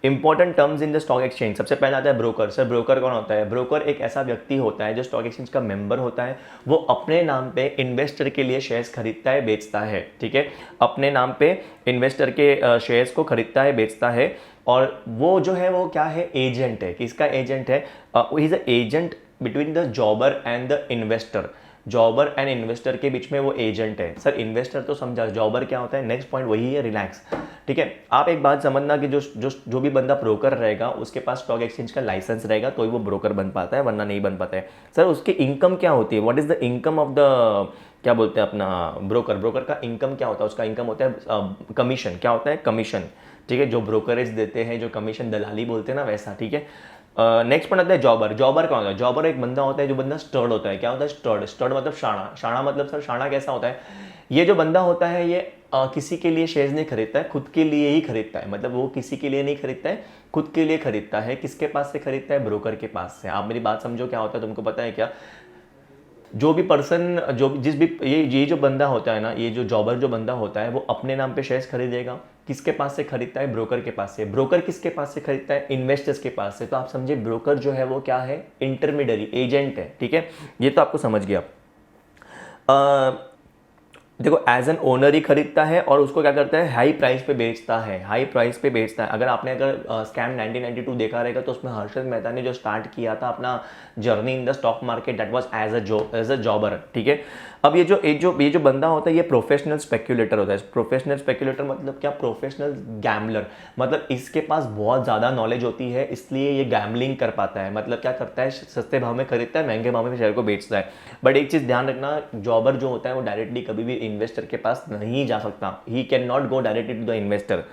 Important terms in the stock exchange, सबसे पहला आता है ब्रोकर। सर ब्रोकर कौन होता है, ब्रोकर एक ऐसा व्यक्ति होता है जो स्टॉक एक्सचेंज का मेंबर होता है। वो अपने नाम पे इन्वेस्टर के लिए शेयर्स खरीदता है, बेचता है, ठीक है। अपने नाम पे इन्वेस्टर के शेयर्स को खरीदता है, बेचता है। और वो जो है वो क्या है, एजेंट है। किसका एजेंट है, he is a agent between the जॉबर and the investor. जॉबर and investor के बीच में वो एजेंट है। सर इन्वेस्टर तो समझा, जॉबर क्या होता है, नेक्स्ट पॉइंट वही है, रिलैक्स, ठीक है। आप एक बात समझना कि जो भी बंदा ब्रोकर रहेगा उसके पास स्टॉक एक्सचेंज का लाइसेंस रहेगा तो ही वो ब्रोकर बन पाता है, वरना नहीं बन पाता है। सर उसकी इनकम क्या होती है, what is the income of the, क्या बोलते हैं अपना, ब्रोकर। ब्रोकर का इनकम क्या होता है, उसका इनकम होता है कमीशन। क्या होता है, कमीशन, ठीक है। जो ब्रोकरेज देते हैं, जो कमीशन दलाली बोलते हैं ना, वैसा, ठीक है। नेक्स्ट पॉइंट आता है जॉबर। जॉबर कौन होता है, जॉबर एक बंदा होता है जो बंदा स्टर्ड होता है। क्या होता है स्टर्ड, स्टर्ड मतलब शाणा। शाणा मतलब सर शाणा कैसा होता है, ये जो बंदा होता है ये किसी के लिए शेयर्स नहीं खरीदता है, खुद के लिए ही खरीदता है। मतलब वो किसी के लिए नहीं खरीदता है, खुद के लिए खरीदता है। किसके पास से खरीदता है, ब्रोकर के पास से। आप मेरी बात समझो, क्या होता है तुमको पता है क्या, जो भी पर्सन, जो जिस भी ये जो बंदा होता है ना, ये जो जॉबर जो बंदा होता है, वो अपने नाम पे शेयर्स खरीदेगा। किसके पास से खरीदता है, ब्रोकर के पास से। ब्रोकर किसके पास से खरीदता है, इन्वेस्टर्स के पास से। तो आप समझे ब्रोकर जो है वो क्या है, इंटरमीडियरी, एजेंट है, ठीक है। ये तो आपको समझ गया। देखो एज एन ओनर ही खरीदता है और उसको क्या करता है, हाई प्राइस पे बेचता है, हाई प्राइस पे बेचता है। अगर स्कैम 1992 देखा रहेगा तो उसमें हर्षद मेहता ने जो स्टार्ट किया था अपना journey in the stock market, that was as a jobber, ठीक है। अब ये जो बंदा होता है ये प्रोफेशनल स्पेक्यूलेटर होता है। प्रोफेशनल स्पेक्यूलेटर मतलब क्या, प्रोफेशनल गैम्बलर। मतलब इसके पास बहुत ज़्यादा नॉलेज होती है, इसलिए ये गैम्बलिंग कर पाता है। मतलब क्या करता है, सस्ते भाव में खरीदता है, महंगे भाव में शेयर को बेचता है। बट एक चीज़ ध्यान रखना, जॉबर जो होता है वो डायरेक्टली कभी भी इन्वेस्टर के पास नहीं जा सकता। He can not go directly to the investor.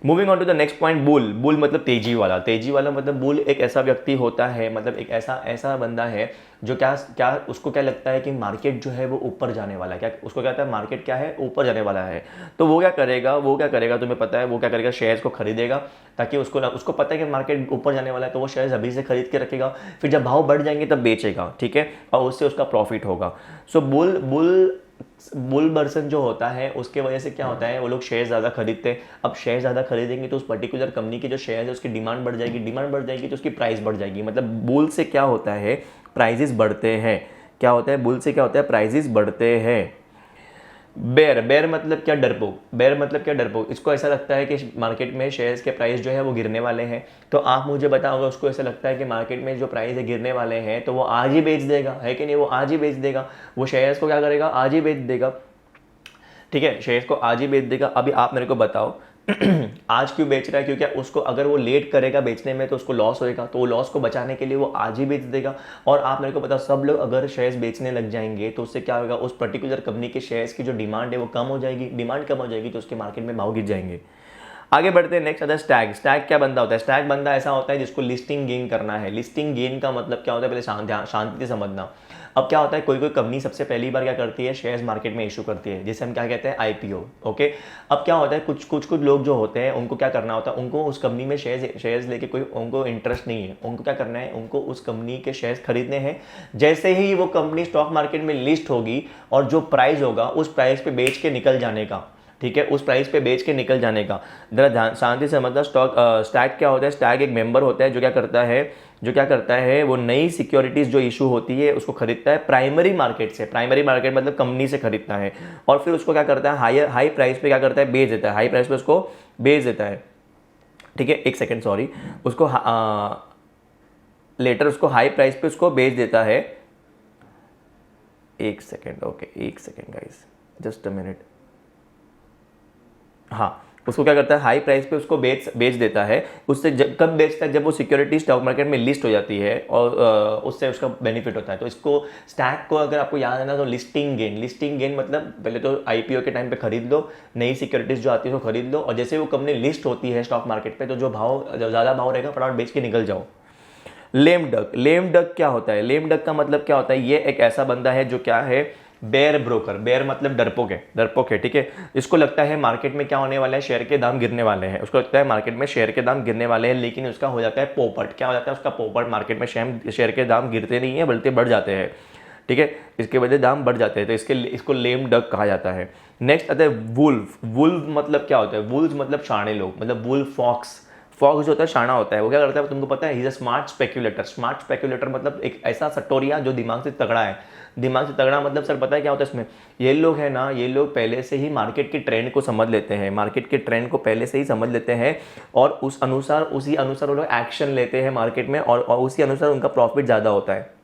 Moving on to the next point, bull. Bull मतलब तेजी वाला। तेजी वाला मतलब बुल एक ऐसा व्यक्ति होता है, मतलब एक ऐसा बंदा है जो क्या उसको क्या लगता है कि मार्केट जो है वो ऊपर जाने वाला है। क्या उसको क्या लगता है, मार्केट क्या है, ऊपर जाने वाला है। तो वो क्या करेगा तुम्हें पता है, वो क्या करेगा, शेयर्स को खरीदेगा, ताकि उसको पता है कि मार्केट ऊपर जाने वाला है, तो वो शेयर्स अभी से खरीद के रखेगा, फिर जब भाव बढ़ जाएंगे तब बेचेगा, ठीक है। और उससे उसका प्रॉफिट होगा। सो बुल पर्सन जो होता है उसके वजह से क्या होता है, वो लोग शेयर ज़्यादा खरीदते हैं। अब शेयर ज़्यादा खरीदेंगे तो उस पर्टिकुलर कंपनी के जो शेयर है उसकी डिमांड बढ़ जाएगी, डिमांड बढ़ जाएगी तो उसकी प्राइस बढ़ जाएगी। मतलब बुल से क्या होता है, प्राइजेस बढ़ते हैं। क्या होता है, बुल से क्या होता है, प्राइजेस बढ़ते हैं। बेयर मतलब क्या, डरपोक। बेयर मतलब क्या, डरपोक। इसको ऐसा लगता है कि मार्केट में शेयर्स के प्राइस जो है वो गिरने वाले हैं। तो आप मुझे बताओगे, उसको ऐसा लगता है कि मार्केट में जो प्राइस है गिरने वाले हैं, तो वो आज ही बेच देगा, है कि नहीं, वो आज ही बेच देगा। वो शेयर्स को क्या करेगा, आज ही बेच देगा, ठीक है। शेयर्स को आज ही बेच देगा। अभी आप मेरे को बताओ आज क्यों बेच रहा है, क्योंकि उसको अगर वो लेट करेगा बेचने में तो उसको लॉस होएगा, तो वो लॉस को बचाने के लिए वो आज ही बेच देगा। और आप मेरे को बताओ, सब लोग अगर शेयर्स बेचने लग जाएंगे तो उससे क्या होगा, उस पर्टिकुलर कंपनी के शेयर्स की जो डिमांड है वो कम हो जाएगी। डिमांड कम हो जाएगी तो उसके मार्केट में भाव गिर जाएंगे। आगे बढ़ते हैं, नेक्स्ट आता है स्टैग। स्टैग क्या बंदा होता है, स्टैग बंदा ऐसा होता है जिसको लिस्टिंग गेन करना है। लिस्टिंग गेन का मतलब क्या होता है, पहले शांति से समझना। अब क्या होता है, कोई कंपनी सबसे पहली बार क्या करती है, शेयर्स मार्केट में इशू करती है, जिसे हम क्या कहते हैं, आईपीओ, ओके। अब क्या होता है, कुछ लोग जो होते हैं उनको क्या करना होता है, उनको उस कंपनी में शेयर्स लेके कोई उनको इंटरेस्ट नहीं है। उनको क्या करना है, उनको उस कंपनी के शेयर्स खरीदने हैं। जैसे ही वो कंपनी स्टॉक मार्केट में लिस्ट होगी और जो प्राइस होगा उस प्राइस पे बेच के निकल जाने का, ठीक है, उस प्राइस पे बेच के निकल जाने का। जरा शांति से समझना। स्टैग क्या होता है, स्टैग एक मेंबर होता है जो क्या करता है वो नई सिक्योरिटीज जो इशू होती है उसको खरीदता है प्राइमरी मार्केट से। प्राइमरी मार्केट मतलब कंपनी से खरीदता है और फिर उसको क्या करता है, हाई प्राइस पे क्या करता है, बेच देता है। हाई प्राइस पे उसको बेच देता है, ठीक है। एक सेकेंड, सॉरी, उसको लेटर उसको हाई प्राइस पे उसको बेच देता है। एक सेकेंड, ओके, एक second guys, just a minute. हाँ, उसको क्या करता है, हाई प्राइस पे उसको बेच देता है। उससे कब बेचता है, जब वो सिक्योरिटी स्टॉक मार्केट में लिस्ट हो जाती है और उससे उसका बेनिफिट होता है। तो इसको स्टैक को अगर आपको याद है ना, तो लिस्टिंग गेन मतलब पहले तो आईपीओ के टाइम पे खरीद लो, नई सिक्योरिटीज जो आती है वो खरीद लो, और जैसे वो कंपनी लिस्ट होती है स्टॉक मार्केट पे, तो जो ज़्यादा भाव रहेगा फटाफट बेच के निकल जाओ। लेम डक क्या होता है, लेम डक का मतलब क्या होता है, ये एक ऐसा बंदा है जो क्या है, बेयर ब्रोकर। बेयर मतलब डरपोक है, ठीक है। इसको लगता है मार्केट में क्या होने वाला है, शेयर के दाम गिरने वाले हैं, उसको लगता है मार्केट में शेयर के दाम गिरने वाले हैं, लेकिन उसका हो जाता है पोपट। क्या हो जाता है उसका पोपट, मार्केट में शेयर के दाम गिरते नहीं है बल्कि बढ़ जाते हैं, ठीक है, इसके वजह दाम बढ़ जाते हैं, तो इसको लेम डक कहा जाता है। नेक्स्ट आता है वुल्फ मतलब क्या होता है, वुल्फ मतलब शाणे लोग, मतलब वुल्फ फॉक्स जो होता है शाना होता है, वो क्या करता है तुमको पता है, he is a smart speculator मतलब एक ऐसा सट्टोरिया जो दिमाग से तगड़ा है। दिमाग से तगड़ा मतलब सर पता है क्या होता है इसमें, ये लोग है ना, ये लोग पहले से ही मार्केट के ट्रेंड को समझ लेते हैं, मार्केट के ट्रेंड को पहले से ही समझ लेते हैं, और उसी अनुसार वो लोग एक्शन लेते हैं मार्केट में, और उसी अनुसार उनका प्रॉफिट ज़्यादा होता है।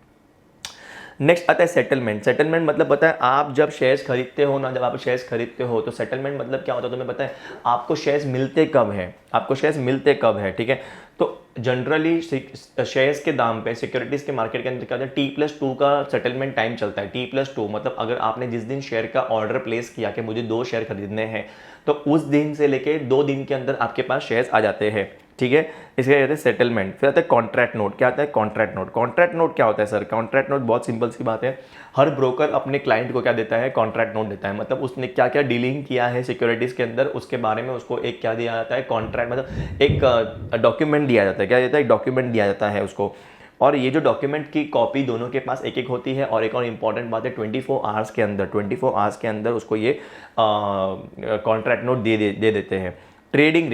नेक्स्ट आता है सेटलमेंट मतलब पता है, आप जब शेयर्स खरीदते हो ना, जब आप शेयर्स खरीदते हो तो सेटलमेंट मतलब क्या होता है तुम्हें पता है, आपको शेयर्स मिलते कब है, ठीक है। तो जनरली शेयर्स के दाम पे सिक्योरिटीज के मार्केट के अंदर क्या होता है, T+2 का सेटलमेंट टाइम चलता है। T+2 मतलब अगर आपने जिस दिन शेयर का ऑर्डर प्लेस किया कि मुझे 2 शेयर खरीदने हैं, तो उस दिन से लेके 2 दिन के अंदर आपके पास शेयर्स आ जाते हैं, ठीक है। इसके कहते हैं सेटलमेंट। फिर आता है कॉन्ट्रैक्ट नोट। क्या आता है कॉन्ट्रैक्ट नोट क्या होता है सर, कॉन्ट्रैक्ट नोट बहुत सिंपल सी बात है, हर ब्रोकर अपने क्लाइंट को क्या देता है, कॉन्ट्रैक्ट नोट देता है। मतलब उसने क्या क्या डीलिंग किया है सिक्योरिटीज के अंदर, उसके बारे में उसको एक क्या दिया जाता है, कॉन्ट्रैक्ट मतलब एक डॉक्यूमेंट दिया जाता है। क्या देता है, एक डॉक्यूमेंट दिया जाता है उसको, और ये जो डॉक्यूमेंट की कॉपी दोनों के पास एक एक होती है। और एक और इंपॉर्टेंट बात है, 24 आवर्स के अंदर उसको ये कॉन्ट्रैक्ट नोट दे देते हैं। ट्रेडिंग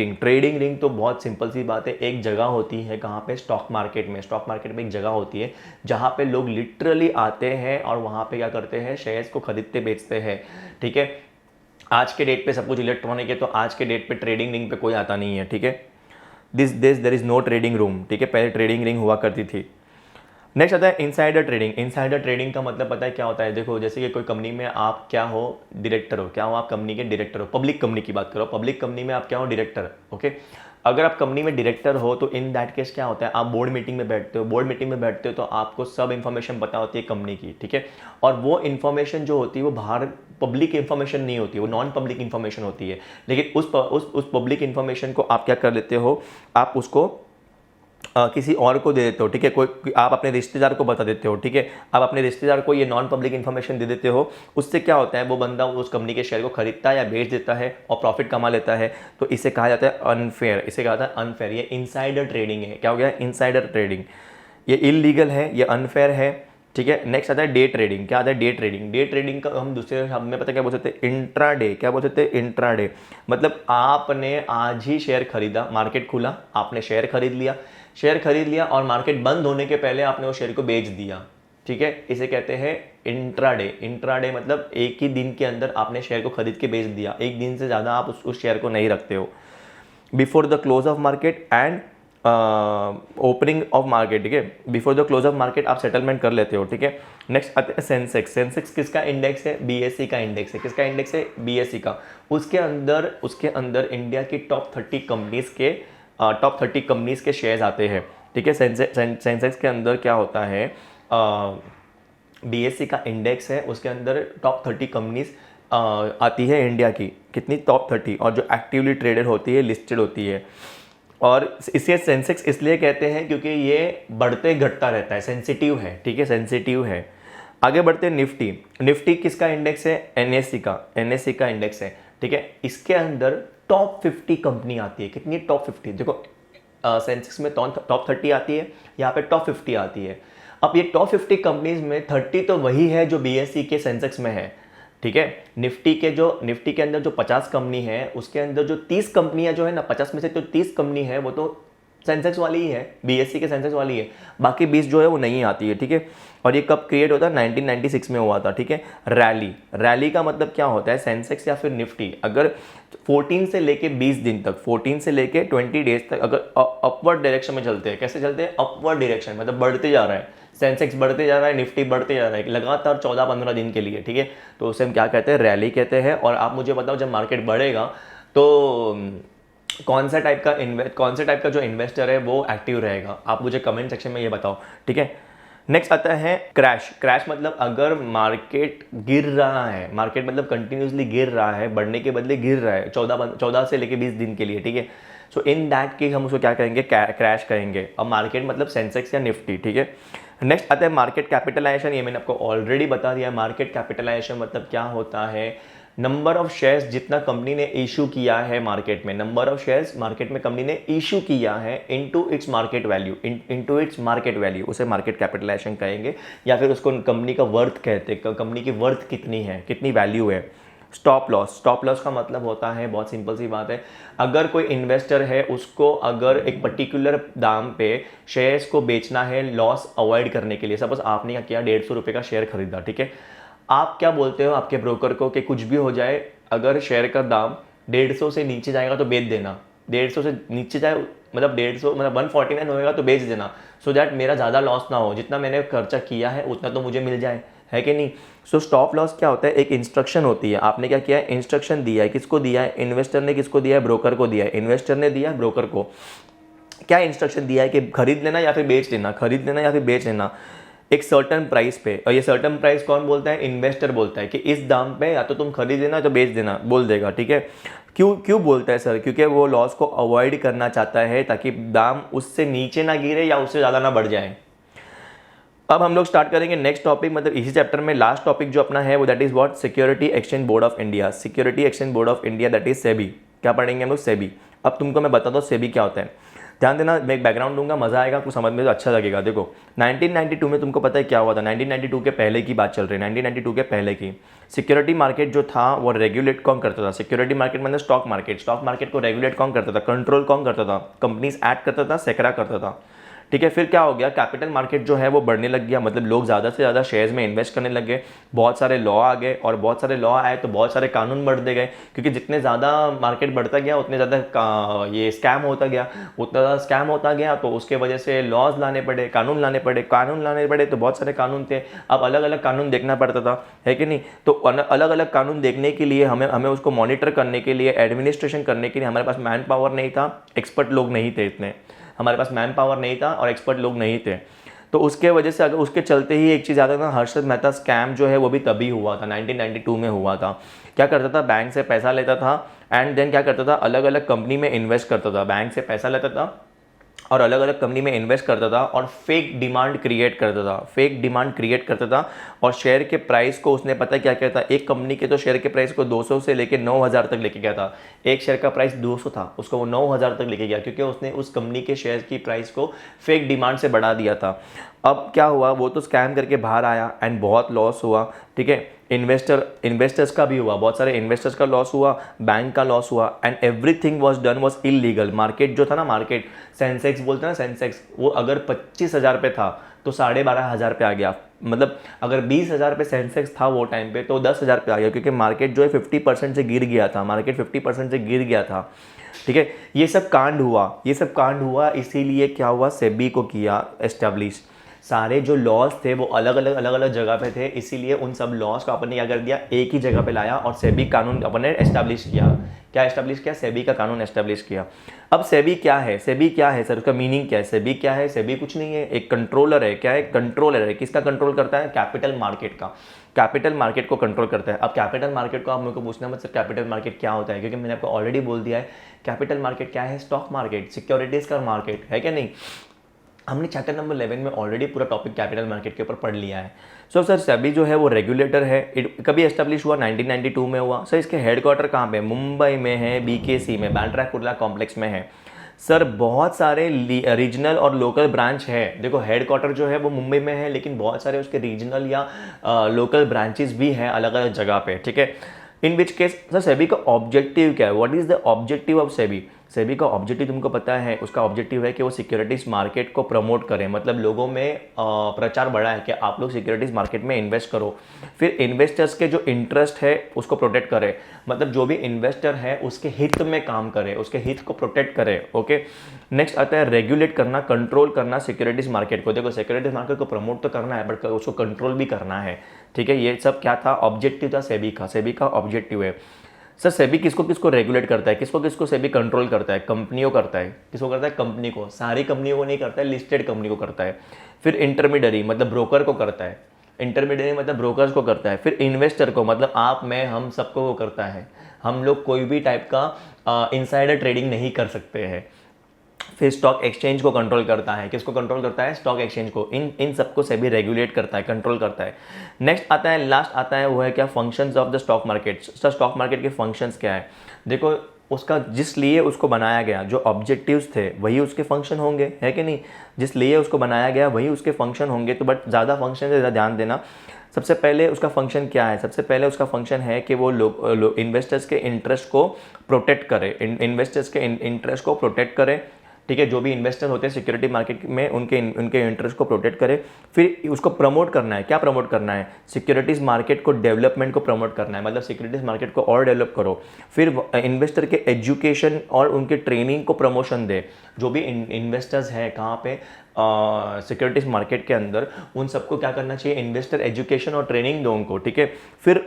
रिंग तो बहुत सिंपल सी बात है, एक जगह होती है कहाँ पे, स्टॉक मार्केट में एक जगह होती है जहाँ पे लोग लिटरली आते हैं और वहाँ पे क्या करते हैं, शेयर्स को खरीदते बेचते हैं, ठीक है। आज के डेट पे सब कुछ इलेक्ट्रॉनिक है, तो आज के डेट पे ट्रेडिंग रिंग पे कोई आता नहीं है, ठीक है। There is no trading room, ठीक है, पहले ट्रेडिंग रिंग हुआ करती थी। नेक्स्ट आता है इनसाइडर ट्रेडिंग का मतलब पता है क्या होता है, देखो जैसे कि कोई कंपनी में आप क्या हो, डायरेक्टर हो, क्या हो आप कंपनी के डायरेक्टर हो, पब्लिक कंपनी की बात करो, पब्लिक कंपनी में आप क्या हो, डायरेक्टर, ओके। अगर आप कंपनी में डायरेक्टर हो तो इन दैट केस क्या होता है, आप बोर्ड मीटिंग में बैठते हो तो आपको सब इन्फॉर्मेशन पता होती है कंपनी की, ठीक है। और वो इन्फॉर्मेशन जो होती है वो बाहर पब्लिक इन्फॉर्मेशन नहीं होती है, वो नॉन पब्लिक इन्फॉर्मेशन होती है। लेकिन उस पब्लिक इन्फॉर्मेशन को आप क्या कर लेते हो, आप उसको किसी और को दे देते हो, ठीक है। कोई आप अपने रिश्तेदार को बता देते हो, ठीक है, आप अपने रिश्तेदार को ये नॉन पब्लिक इन्फॉर्मेशन दे देते हो। उससे क्या होता है, वो बंदा उस कंपनी के शेयर को खरीदता है या बेच देता है और प्रॉफिट कमा लेता है। तो इसे कहा जाता है अनफेयर। ये इनसाइडर ट्रेडिंग है। क्या हो गया, इनसाइडर ट्रेडिंग। ये इलीगल है, ये अनफेयर है, ठीक है। नेक्स्ट आता है डे ट्रेडिंग। क्या आता है डे ट्रेडिंग का हम दूसरे शब्द में पता क्या बोल सकते हैं, इंट्राडे। क्या बोल सकते हैं, इंट्राडे। मतलब आपने आज ही शेयर खरीदा, मार्केट खुला, आपने शेयर खरीद लिया और मार्केट बंद होने के पहले आपने वो शेयर को बेच दिया, ठीक है। इसे कहते हैं इंट्राडे मतलब एक ही दिन के अंदर आपने शेयर को खरीद के बेच दिया, एक दिन से ज़्यादा आप उस शेयर को नहीं रखते हो। Before the close of market and opening of market, ठीक है, before the close of market आप सेटलमेंट कर लेते हो, ठीक है। नेक्स्ट आते हैं सेंसेक्स किसका इंडेक्स है, बीएसई का इंडेक्स है। किसका इंडेक्स है, बीएसई का। उसके अंदर इंडिया की टॉप 30 कंपनीज के शेयर्स आते हैं, ठीक है। सेंसेक्स के अंदर क्या होता है, बीएसई का इंडेक्स है, उसके अंदर टॉप 30 कंपनीज आती है इंडिया की। कितनी, टॉप 30, और जो एक्टिवली ट्रेडेड होती है, लिस्टेड होती है। और इसे सेंसेक्स इसलिए कहते हैं क्योंकि ये बढ़ते घटता रहता है, सेंसिटिव है, ठीक है, सेंसिटिव है। आगे बढ़ते हैं निफ्टी किसका इंडेक्स है, एनएससी का इंडेक्स है, ठीक है। इसके अंदर टॉप 50 कंपनी आती है। कितनी, टॉप 50। देखो सेंसेक्स में टॉप 30 आती है, यहाँ पे टॉप 50 आती है। अब ये टॉप 50 कंपनीज में 30 तो वही है जो बीएसई के सेंसेक्स में है, ठीक है। निफ्टी के अंदर जो 50 कंपनी है, उसके अंदर जो 30 कंपनियां जो है ना, 50 में से तो 30 कंपनी है वो तो सेंसेक्स वाली ही है, बीएसई के सेंसेक्स वाली है। बाकी 20 जो है वो नहीं आती है, ठीक है। और ये कब क्रिएट होता है, 1996 में हुआ था, ठीक है। रैली का मतलब क्या होता है, सेंसेक्स या फिर निफ्टी अगर 14 से लेके 20 दिन तक, 14 से लेके 20 डेज तक अगर अपवर्ड डायरेक्शन में चलते हैं, कैसे चलते हैं, अपवर्ड डायरेक्शन मतलब बढ़ते जा रहा है, सेंसेक्स बढ़ते जा रहा है, निफ्टी बढ़ते जा रहा है लगातार 14-15 दिन के लिए, ठीक है। तो उसे हम क्या कहते हैं, रैली कहते हैं। और आप मुझे बताओ, जब मार्केट बढ़ेगा तो कौन सा टाइप का जो इन्वेस्टर है वो एक्टिव रहेगा, आप मुझे कमेंट सेक्शन में ये बताओ, ठीक है। नेक्स्ट आता है क्रैश मतलब अगर मार्केट गिर रहा है, मार्केट मतलब कंटिन्यूसली गिर रहा है, बढ़ने के बदले गिर रहा है 14 से लेके 20 दिन के लिए, ठीक है। सो इन दैट केस हम उसको क्या कहेंगे, क्रैश कहेंगे। अब मार्केट मतलब सेंसेक्स या निफ्टी, ठीक है। नेक्स्ट आता है मार्केट कैपिटलाइजेशन। ये मैंने आपको ऑलरेडी बता दिया। मार्केट कैपिटलाइजेशन मतलब क्या होता है, नंबर ऑफ शेयर्स जितना कंपनी ने इशू किया है मार्केट में, नंबर ऑफ शेयर्स मार्केट में कंपनी ने इशू किया है इनटू इट्स मार्केट वैल्यू, उसे मार्केट कैपिटलाइजेशन कहेंगे, या फिर उसको कंपनी का वर्थ कहते हैं, कंपनी की वर्थ कितनी है, कितनी वैल्यू है। स्टॉप लॉस का मतलब होता है, बहुत सिंपल सी बात है, अगर कोई इन्वेस्टर है उसको अगर एक पर्टिकुलर दाम पे शेयर्स को बेचना है लॉस अवॉइड करने के लिए, सपोज आपने क्या किया, 150 रुपये का शेयर खरीदा, ठीक है। आप क्या बोलते हो आपके ब्रोकर को कि कुछ भी हो जाए, अगर शेयर का दाम 150 से नीचे जाएगा तो बेच देना, 150 से नीचे जाए मतलब 150 मतलब 149 होएगा तो बेच देना, सो दैट मेरा ज़्यादा लॉस ना हो, जितना मैंने खर्चा किया है उतना तो मुझे मिल जाए, है कि नहीं। सो स्टॉप लॉस क्या होता है, एक इंस्ट्रक्शन होती है, आपने क्या किया है, इंस्ट्रक्शन दिया है, किसको दिया है, इन्वेस्टर ने किसको दिया है, ब्रोकर को दिया है, इन्वेस्टर ने दिया है ब्रोकर को, क्या इंस्ट्रक्शन दिया है कि खरीद लेना या फिर बेच लेना, खरीद लेना या फिर बेच लेना एक सर्टन प्राइस पे। और ये सर्टन प्राइस कौन बोलता है, इन्वेस्टर बोलता है कि इस दाम पे या तो तुम खरीद लेना तो बेच देना, बोल देगा, ठीक है। क्यों बोलता है सर, क्योंकि वो लॉस को अवॉइड करना चाहता है ताकि दाम उससे नीचे ना गिरे या उससे ज़्यादा ना बढ़ जाए। अब हम लोग स्टार्ट करेंगे नेक्स्ट टॉपिक, मतलब इसी चैप्टर में लास्ट टॉपिक जो अपना है वो that is what, security exchange board of India. Security exchange board of India that is SEBI. क्या पढ़ेंगे हम लोग, सेबी। अब तुमको मैं बताता हूँ सेबी क्या होता है, ध्यान देना, मैं एक बैकग्राउंड दूंगा, मजा आएगा, आपको समझ में तो अच्छा लगेगा। देखो 1992 में तुमको पता है क्या हुआ था, 1992 के पहले की बात चल रही है, 1992 के पहले की। सिक्योरिटी मार्केट जो था वो रेगुलेट कौन करता था, सिक्योरिटी मार्केट मतलब स्टॉक मार्केट को रेगुलेट कौन करता था, कंट्रोल कौन करता था, कंपनीज एक्ट करता था, सेक्रा करता था, ठीक है। फिर क्या हो गया, कैपिटल मार्केट जो है वो बढ़ने लग गया, मतलब लोग ज़्यादा से ज़्यादा शेयर्स में इन्वेस्ट करने लग गए, बहुत सारे लॉ आ गए, और बहुत सारे लॉ आए तो बहुत सारे कानून बढ़ते गए, क्योंकि जितने ज़्यादा मार्केट बढ़ता गया उतने ज़्यादा ये स्कैम होता गया, उतना ज़्यादा स्कैम होता गया, तो उसके वजह से लॉज लाने पड़े, कानून लाने पड़े, तो बहुत सारे कानून थे, अब अलग अलग कानून देखना पड़ता था, है कि नहीं। तो अलग अलग कानून देखने के लिए हमें उसको मॉनिटर करने के लिए, एडमिनिस्ट्रेशन करने के लिए हमारे पास मैन पावर नहीं था, एक्सपर्ट लोग नहीं थे इतने, हमारे पास मैन पावर नहीं था और एक्सपर्ट लोग नहीं थे। तो उसके वजह से अगर उसके चलते ही एक चीज़ आता था, हर्षद मेहता स्कैम जो है वो भी तभी हुआ था, 1992 में हुआ था। क्या करता था, बैंक से पैसा लेता था एंड देन क्या करता था, अलग अलग कंपनी में इन्वेस्ट करता था, बैंक से पैसा लेता था और अलग अलग कंपनी में इन्वेस्ट करता था और फेक डिमांड क्रिएट करता था और शेयर के प्राइस को उसने पता क्या किया था, एक कंपनी के तो शेयर के प्राइस को 200 से लेकर 9000 तक लेके गया था। एक शेयर का प्राइस 200 था, उसको वो 9000 तक लेके गया, क्योंकि उसने उस कंपनी के शेयर की प्राइस को फेक डिमांड से बढ़ा दिया था। अब क्या हुआ, वो तो स्कैम करके बाहर आया एंड बहुत लॉस हुआ, ठीक है। इन्वेस्टर्स का भी हुआ, बहुत सारे इन्वेस्टर्स का लॉस हुआ, बैंक का लॉस हुआ and everything was illegal. Market जो था ना, मार्केट सेंसेक्स बोलते हैं ना, सेंसेक्स, वो अगर 25,000 पे था तो 12,500 पे आ गया, मतलब अगर 20,000 पे सेंसेक्स था वो टाइम पे तो 10,000 पे आ गया, क्योंकि मार्केट जो है 50% से गिर गया था, ठीक है। ये सब कांड हुआ, इसीलिए क्या हुआ, सेबी को किया एस्टेब्लिश। सारे जो लॉज थे वो अलग अलग जगह पे थे, इसीलिए उन सब लॉज को अपन ने क्या कर दिया, एक ही जगह पे लाया और सेबी कानून अपन ने एस्टैब्लिश किया। क्या एस्टैब्लिश किया, सेबी का कानून एस्टैब्लिश किया। अब सेबी क्या है सर, उसका मीनिंग क्या है, सेबी क्या है, सेबी कुछ नहीं है, एक कंट्रोलर है। क्या है, कंट्रोलर है, किसका कंट्रोल करता है, कैपिटल मार्केट का, कैपिटल मार्केट को कंट्रोल करता है। अब कैपिटल मार्केट को आप मेरे को पूछना मत सर कैपिटल मार्केट क्या होता है, क्योंकि मैंने आपको ऑलरेडी बोल दिया है कैपिटल मार्केट क्या है, स्टॉक मार्केट, सिक्योरिटीज का मार्केट, है क्या नहीं। हमने चैप्टर नंबर 11 में ऑलरेडी पूरा टॉपिक कैपिटल मार्केट के ऊपर पढ़ लिया है। सो सर सेबी जो है वो रेगुलेटर है, कभी एस्टेब्लिश हुआ, 1992 में हुआ। सर इसके हेडक्वार्टर कहाँ पे, मुंबई में है, BKC में, बांद्रा कुर्ला कॉम्प्लेक्स में है। सर बहुत सारे रीजनल और लोकल ब्रांच है, देखो हेडक्वार्टर जो है वो मुंबई में है, लेकिन बहुत सारे उसके रीजनल या लोकल ब्रांचेस भी हैं अलग अलग जगह पे, ठीक है। इन विच केस सर सेबी का ऑब्जेक्टिव क्या है, what is the objective of SEBI. SEBI का ऑब्जेक्टिव तुमको पता है, उसका ऑब्जेक्टिव है कि वो सिक्योरिटीज़ मार्केट को प्रमोट करें, मतलब लोगों में प्रचार बढ़ा है कि आप लोग सिक्योरिटीज़ मार्केट में इन्वेस्ट करो। फिर इन्वेस्टर्स के जो इंटरेस्ट है उसको प्रोटेक्ट करे, मतलब जो भी इन्वेस्टर है उसके हित में काम करे, उसके हित को प्रोटेक्ट करे, ओके। नेक्स्ट आता है रेगुलेट करना, कंट्रोल करना सिक्योरिटीज़ मार्केट को। देखो सिक्योरिटीज़ मार्केट को प्रमोट तो करना है बट उसको कंट्रोल भी करना है, ठीक है। ये सब क्या था, ऑब्जेक्टिव था सेबी का ऑब्जेक्टिव है। सर सेबी किसको किसको रेगुलेट करता है, किसको किसको सेबी कंट्रोल करता है? कंपनियों करता है। किसको करता है? कंपनी को। सारी कंपनियों को नहीं करता है, लिस्टेड कंपनी को करता है। फिर इंटरमीडियरी मतलब ब्रोकर को करता है, इंटरमीडियरी मतलब ब्रोकर्स को करता है। फिर इन्वेस्टर को मतलब आप, मैं, हम सबको वो करता है। हम लोग कोई भी टाइप का इनसाइडर ट्रेडिंग नहीं कर सकते हैं। फिर स्टॉक एक्सचेंज को कंट्रोल करता है। किसको कंट्रोल करता है? स्टॉक एक्सचेंज को। इन सबको सेबी रेगुलेट करता है, कंट्रोल करता है। नेक्स्ट आता है, लास्ट आता है, वो है क्या? Functions of the stock market. Stock market के फंक्शंस क्या है? देखो, उसका जिस लिए उसको बनाया गया, जो ऑब्जेक्टिव्स थे वही उसके फंक्शन होंगे, है कि नहीं? जिस लिए उसको बनाया गया वही उसके फंक्शन होंगे। तो बट ज़्यादा फंक्शन से ज़्यादा ध्यान देना। सबसे पहले उसका फंक्शन क्या है? सबसे पहले उसका फंक्शन है कि वो लोग इन्वेस्टर्स के इंटरेस्ट को प्रोटेक्ट करे, इन्वेस्टर्स के इंटरेस्ट को प्रोटेक्ट करे। ठीक है, जो भी इन्वेस्टर होते हैं सिक्योरिटी मार्केट में, उनके इंटरेस्ट को प्रोटेक्ट करे। फिर उसको प्रमोट करना है। क्या प्रमोट करना है? सिक्योरिटीज़ मार्केट को, डेवलपमेंट को प्रमोट करना है, मतलब सिक्योरिटीज़ मार्केट को और डेवलप करो। फिर इन्वेस्टर के एजुकेशन और उनके ट्रेनिंग को प्रमोशन दे। जो भी इन्वेस्टर्स हैं कहाँ पे, सिक्योरिटीज मार्केट के अंदर, उन सबको क्या करना चाहिए? इन्वेस्टर एजुकेशन और ट्रेनिंग दो उनको। ठीक है, फिर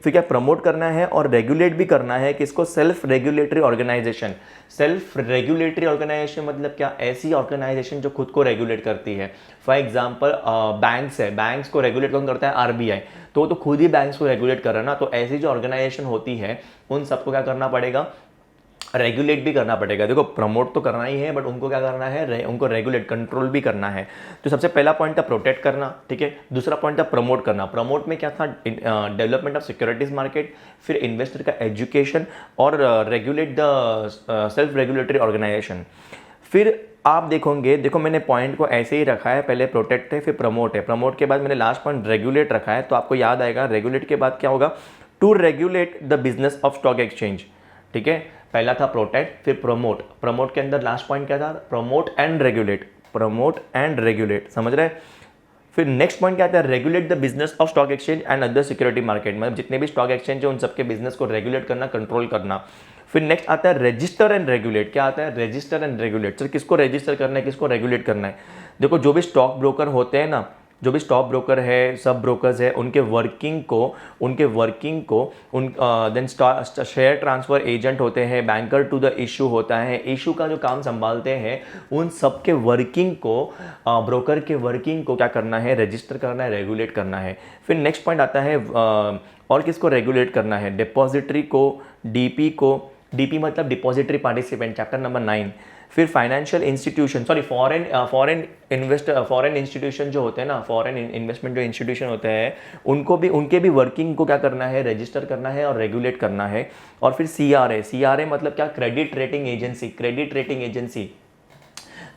क्या प्रमोट करना है और रेगुलेट भी करना है। किसको? Self regulatory organisation. Self regulatory organisation मतलब क्या? ऐसी ऑर्गेनाइजेशन जो खुद को रेगुलेट करती है। फॉर एग्जाम्पल बैंक्स है, बैंक्स को रेगुलेट कौन करता है? आरबीआई। तो वो तो खुद ही बैंक्स को रेगुलेट कर रहा है ना। तो ऐसी जो ऑर्गेनाइजेशन होती है उन सबको क्या करना पड़ेगा? रेगुलेट भी करना पड़ेगा। देखो, प्रमोट तो करना ही है, बट उनको क्या करना है? उनको रेगुलेट, कंट्रोल भी करना है। तो सबसे पहला पॉइंट था प्रोटेक्ट करना, ठीक है। दूसरा पॉइंट था प्रमोट करना। प्रमोट में क्या था? डेवलपमेंट ऑफ सिक्योरिटीज मार्केट, फिर इन्वेस्टर का एजुकेशन और regulate the self regulatory organisation. फिर आप देखोगे, देखो मैंने पॉइंट को ऐसे ही रखा है, पहले प्रोटेक्ट है फिर प्रमोट है, प्रमोट के बाद मैंने लास्ट पॉइंट रेगुलेट रखा है। तो आपको याद आएगा रेगुलेट के बाद क्या होगा? To regulate the business of stock exchange. ठीक है, पहला था प्रोटेक्ट, फिर प्रमोट। प्रमोट के अंदर लास्ट पॉइंट क्या था? Promote and regulate, promote and regulate, समझ रहे? फिर नेक्स्ट पॉइंट क्या आता है? Regulate the business of stock exchange and other security market, मतलब जितने भी स्टॉक एक्सचेंज है उन सबके बिजनेस को रेगुलेट करना, कंट्रोल करना। फिर नेक्स्ट आता है रजिस्टर एंड रेगुलेट। क्या आता है? Register and regulate. सर किसको रजिस्टर करना है, किसको रेगुलेट करना है? देखो, जो भी स्टॉक ब्रोकर होते हैं ना, जो भी स्टॉक ब्रोकर है, सब ब्रोकर्स है, उनके वर्किंग को उन देन शेयर ट्रांसफर एजेंट होते हैं, बैंकर टू द इशू होता है, इशू का जो काम संभालते हैं, उन सब के वर्किंग को, ब्रोकर के वर्किंग को क्या करना है? रजिस्टर करना है, रेगुलेट करना है। फिर नेक्स्ट पॉइंट आता है और किसको रेगुलेट करना है? डिपॉजिटरी को, डीपी को, डीपी मतलब डिपॉजिटरी पार्टिसिपेंट, चैप्टर नंबर 9। फिर financial institution, sorry foreign institution जो होते हैं ना, फॉरेन इन्वेस्टमेंट जो इंस्टीट्यूशन होते हैं, उनके भी वर्किंग को क्या करना है? रजिस्टर करना है और रेगुलेट करना है। और फिर सीआरए मतलब क्या? Credit rating agency. Credit rating agency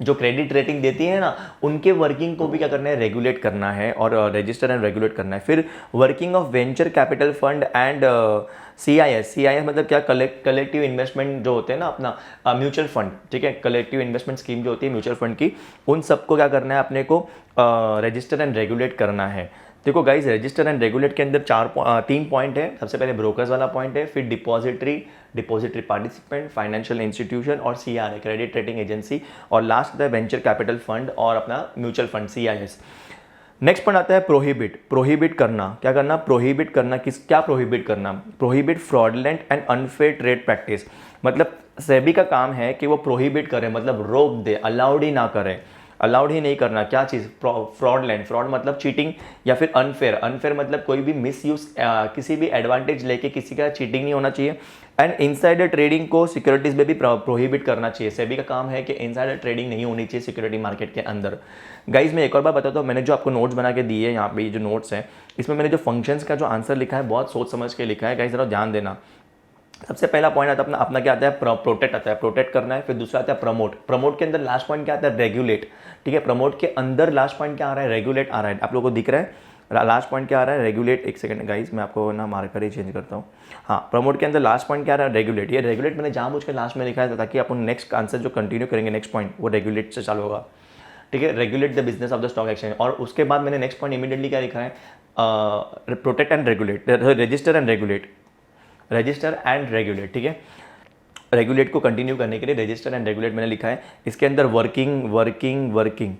जो क्रेडिट रेटिंग देती है ना, उनके वर्किंग को भी क्या करना है? रेगुलेट करना है और रजिस्टर एंड रेगुलेट करना है। फिर working of venture capital fund and CIS मतलब क्या? कलेक्टिव इन्वेस्टमेंट जो होते हैं ना, अपना म्यूचुअल फंड, ठीक है, कलेक्टिव इन्वेस्टमेंट स्कीम जो होती है म्यूचुअल फंड की, उन सबको क्या करना है? अपने को रजिस्टर एंड रेगुलेट करना है। देखो गाइज, रजिस्टर एंड रेगुलेट के अंदर 3 पॉइंट है। सबसे पहले ब्रोकर्स वाला पॉइंट है, फिर डिपॉजिटरी पार्टिसिपेंट, फाइनेंशियल इंस्टीट्यूशन और सीआरए क्रेडिट रेटिंग एजेंसी, और लास्ट है वेंचर कैपिटल फंड और अपना mutual fund CIS. Next point आता है प्रोहिबिट करना। क्या करना? प्रोहिबिट करना। क्या प्रोहिबिट करना? Prohibit fraudulent and unfair trade practice. मतलब सेबी का काम है कि वो प्रोहिबिट करे, मतलब रोक दे, अलाउड ही ना करे, अलाउड ही नहीं करना। क्या चीज़? फ्रॉडलेंट, फ्रॉड मतलब चीटिंग, या फिर अनफेयर मतलब कोई भी मिसयूज, किसी भी एडवांटेज लेके किसी का चीटिंग नहीं होना चाहिए। एंड इनसाइडर ट्रेडिंग को सिक्योरिटीज में भी प्रोहिबिट करना चाहिए। सेबी का काम है कि इनसाइडर ट्रेडिंग नहीं होनी चाहिए सिक्योरिटी मार्केट के अंदर। गाइज मैं एक और बार बताता हूँ, मैंने जो आपको नोट्स बना के दिए हैं यहाँ पे, ये जो नोट्स हैं, इसमें मैंने जो फंक्शंस का जो आंसर लिखा है बहुत सोच समझ के लिखा है। गाइज जरा ध्यान देना। सबसे पहला पॉइंट आता है अपना क्या आता है? प्रोटेक्ट आता है, प्रोटेक्ट करना है। फिर दूसरा आता है प्रमोट के अंदर लास्ट पॉइंट क्या आता है? रेगुलेट। ठीक है, प्रमोट के अंदर लास्ट पॉइंट क्या आ रहा है? रेगुलेट आ रहा है। आप लोगों को दिख रहा है लास्ट पॉइंट क्या आ रहा है? रेगुलेट। एक सेकंड गाइस, मैं आपको ना मार्कर ही चेंज करता हूँ। हाँ, प्रमोट के अंदर लास्ट पॉइंट क्या आ रहा है? रेगुलेट। ये रेगुलेट मैंने जानबूझ के लास्ट में लिखा है ताकि अपन नेक्स्ट आंसर जो कंटिन्यू करेंगे, नेक्स्ट पॉइंट वो रेगुलेट से चालू होगा। ठीक है, regulate the business of the stock exchange. और उसके बाद मैंने नेक्स्ट पॉइंट इमीडिएटली क्या लिखा है? Protect and regulate, register and regulate, register and regulate. ठीक है, रेगुलेट को कंटिन्यू करने के लिए रजिस्टर एंड रेगुलेट मैंने लिखा है। इसके अंदर वर्किंग,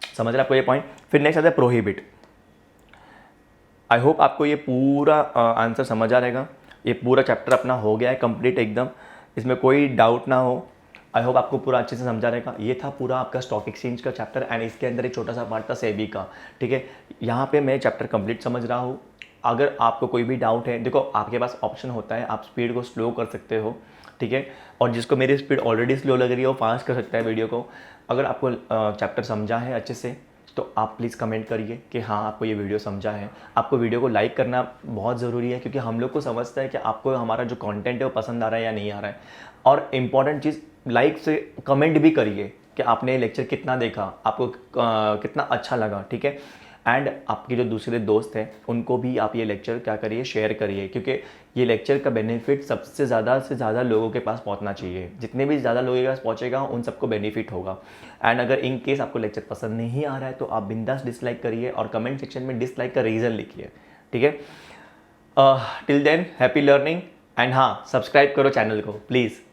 समझ रहे आपको ये पॉइंट? फिर नेक्स्ट आता है प्रोहिबिट। आई होप आपको ये पूरा आंसर समझ आ रहेगा। ये पूरा चैप्टर अपना हो गया है कंप्लीट एकदम, इसमें कोई डाउट ना हो। आई होप आपको पूरा अच्छे से समझा रहेगा। ये था पूरा आपका स्टॉक एक्सचेंज का चैप्टर एंड इसके अंदर एक छोटा सा पार्ट था सेबी का, ठीक है। यहाँ पे मैं चैप्टर कंप्लीट समझ रहा हूँ। अगर आपको कोई भी डाउट है, देखो आपके पास ऑप्शन होता है, आप स्पीड को स्लो कर सकते हो, ठीक है। और जिसको मेरी स्पीड ऑलरेडी स्लो लग रही है वो फास्ट कर सकता है वीडियो को। अगर आपको चैप्टर समझा है अच्छे से तो आप प्लीज़ कमेंट करिए कि हाँ आपको ये वीडियो समझा है। आपको वीडियो को लाइक करना बहुत ज़रूरी है, क्योंकि हम लोग को समझता है कि आपको हमारा जो कंटेंट है वो पसंद आ रहा है या नहीं आ रहा है। और इम्पॉर्टेंट चीज़, लाइक से कमेंट भी करिए कि आपने लेक्चर कितना देखा, आपको कितना अच्छा लगा, ठीक है। एंड आपके जो दूसरे दोस्त हैं उनको भी आप ये लेक्चर क्या करिए, शेयर करिए, क्योंकि ये लेक्चर का बेनिफिट सबसे ज़्यादा से ज़्यादा लोगों के पास पहुंचना चाहिए। जितने भी ज़्यादा लोगों के पास पहुंचेगा उन सबको बेनिफिट होगा। एंड अगर इन केस आपको लेक्चर पसंद नहीं आ रहा है तो आप बिंदास डिसलाइक करिए और कमेंट सेक्शन में डिसलाइक का रीज़न लिखिए, ठीक है। Till than happy learning and हाँ, सब्सक्राइब करो चैनल को प्लीज़।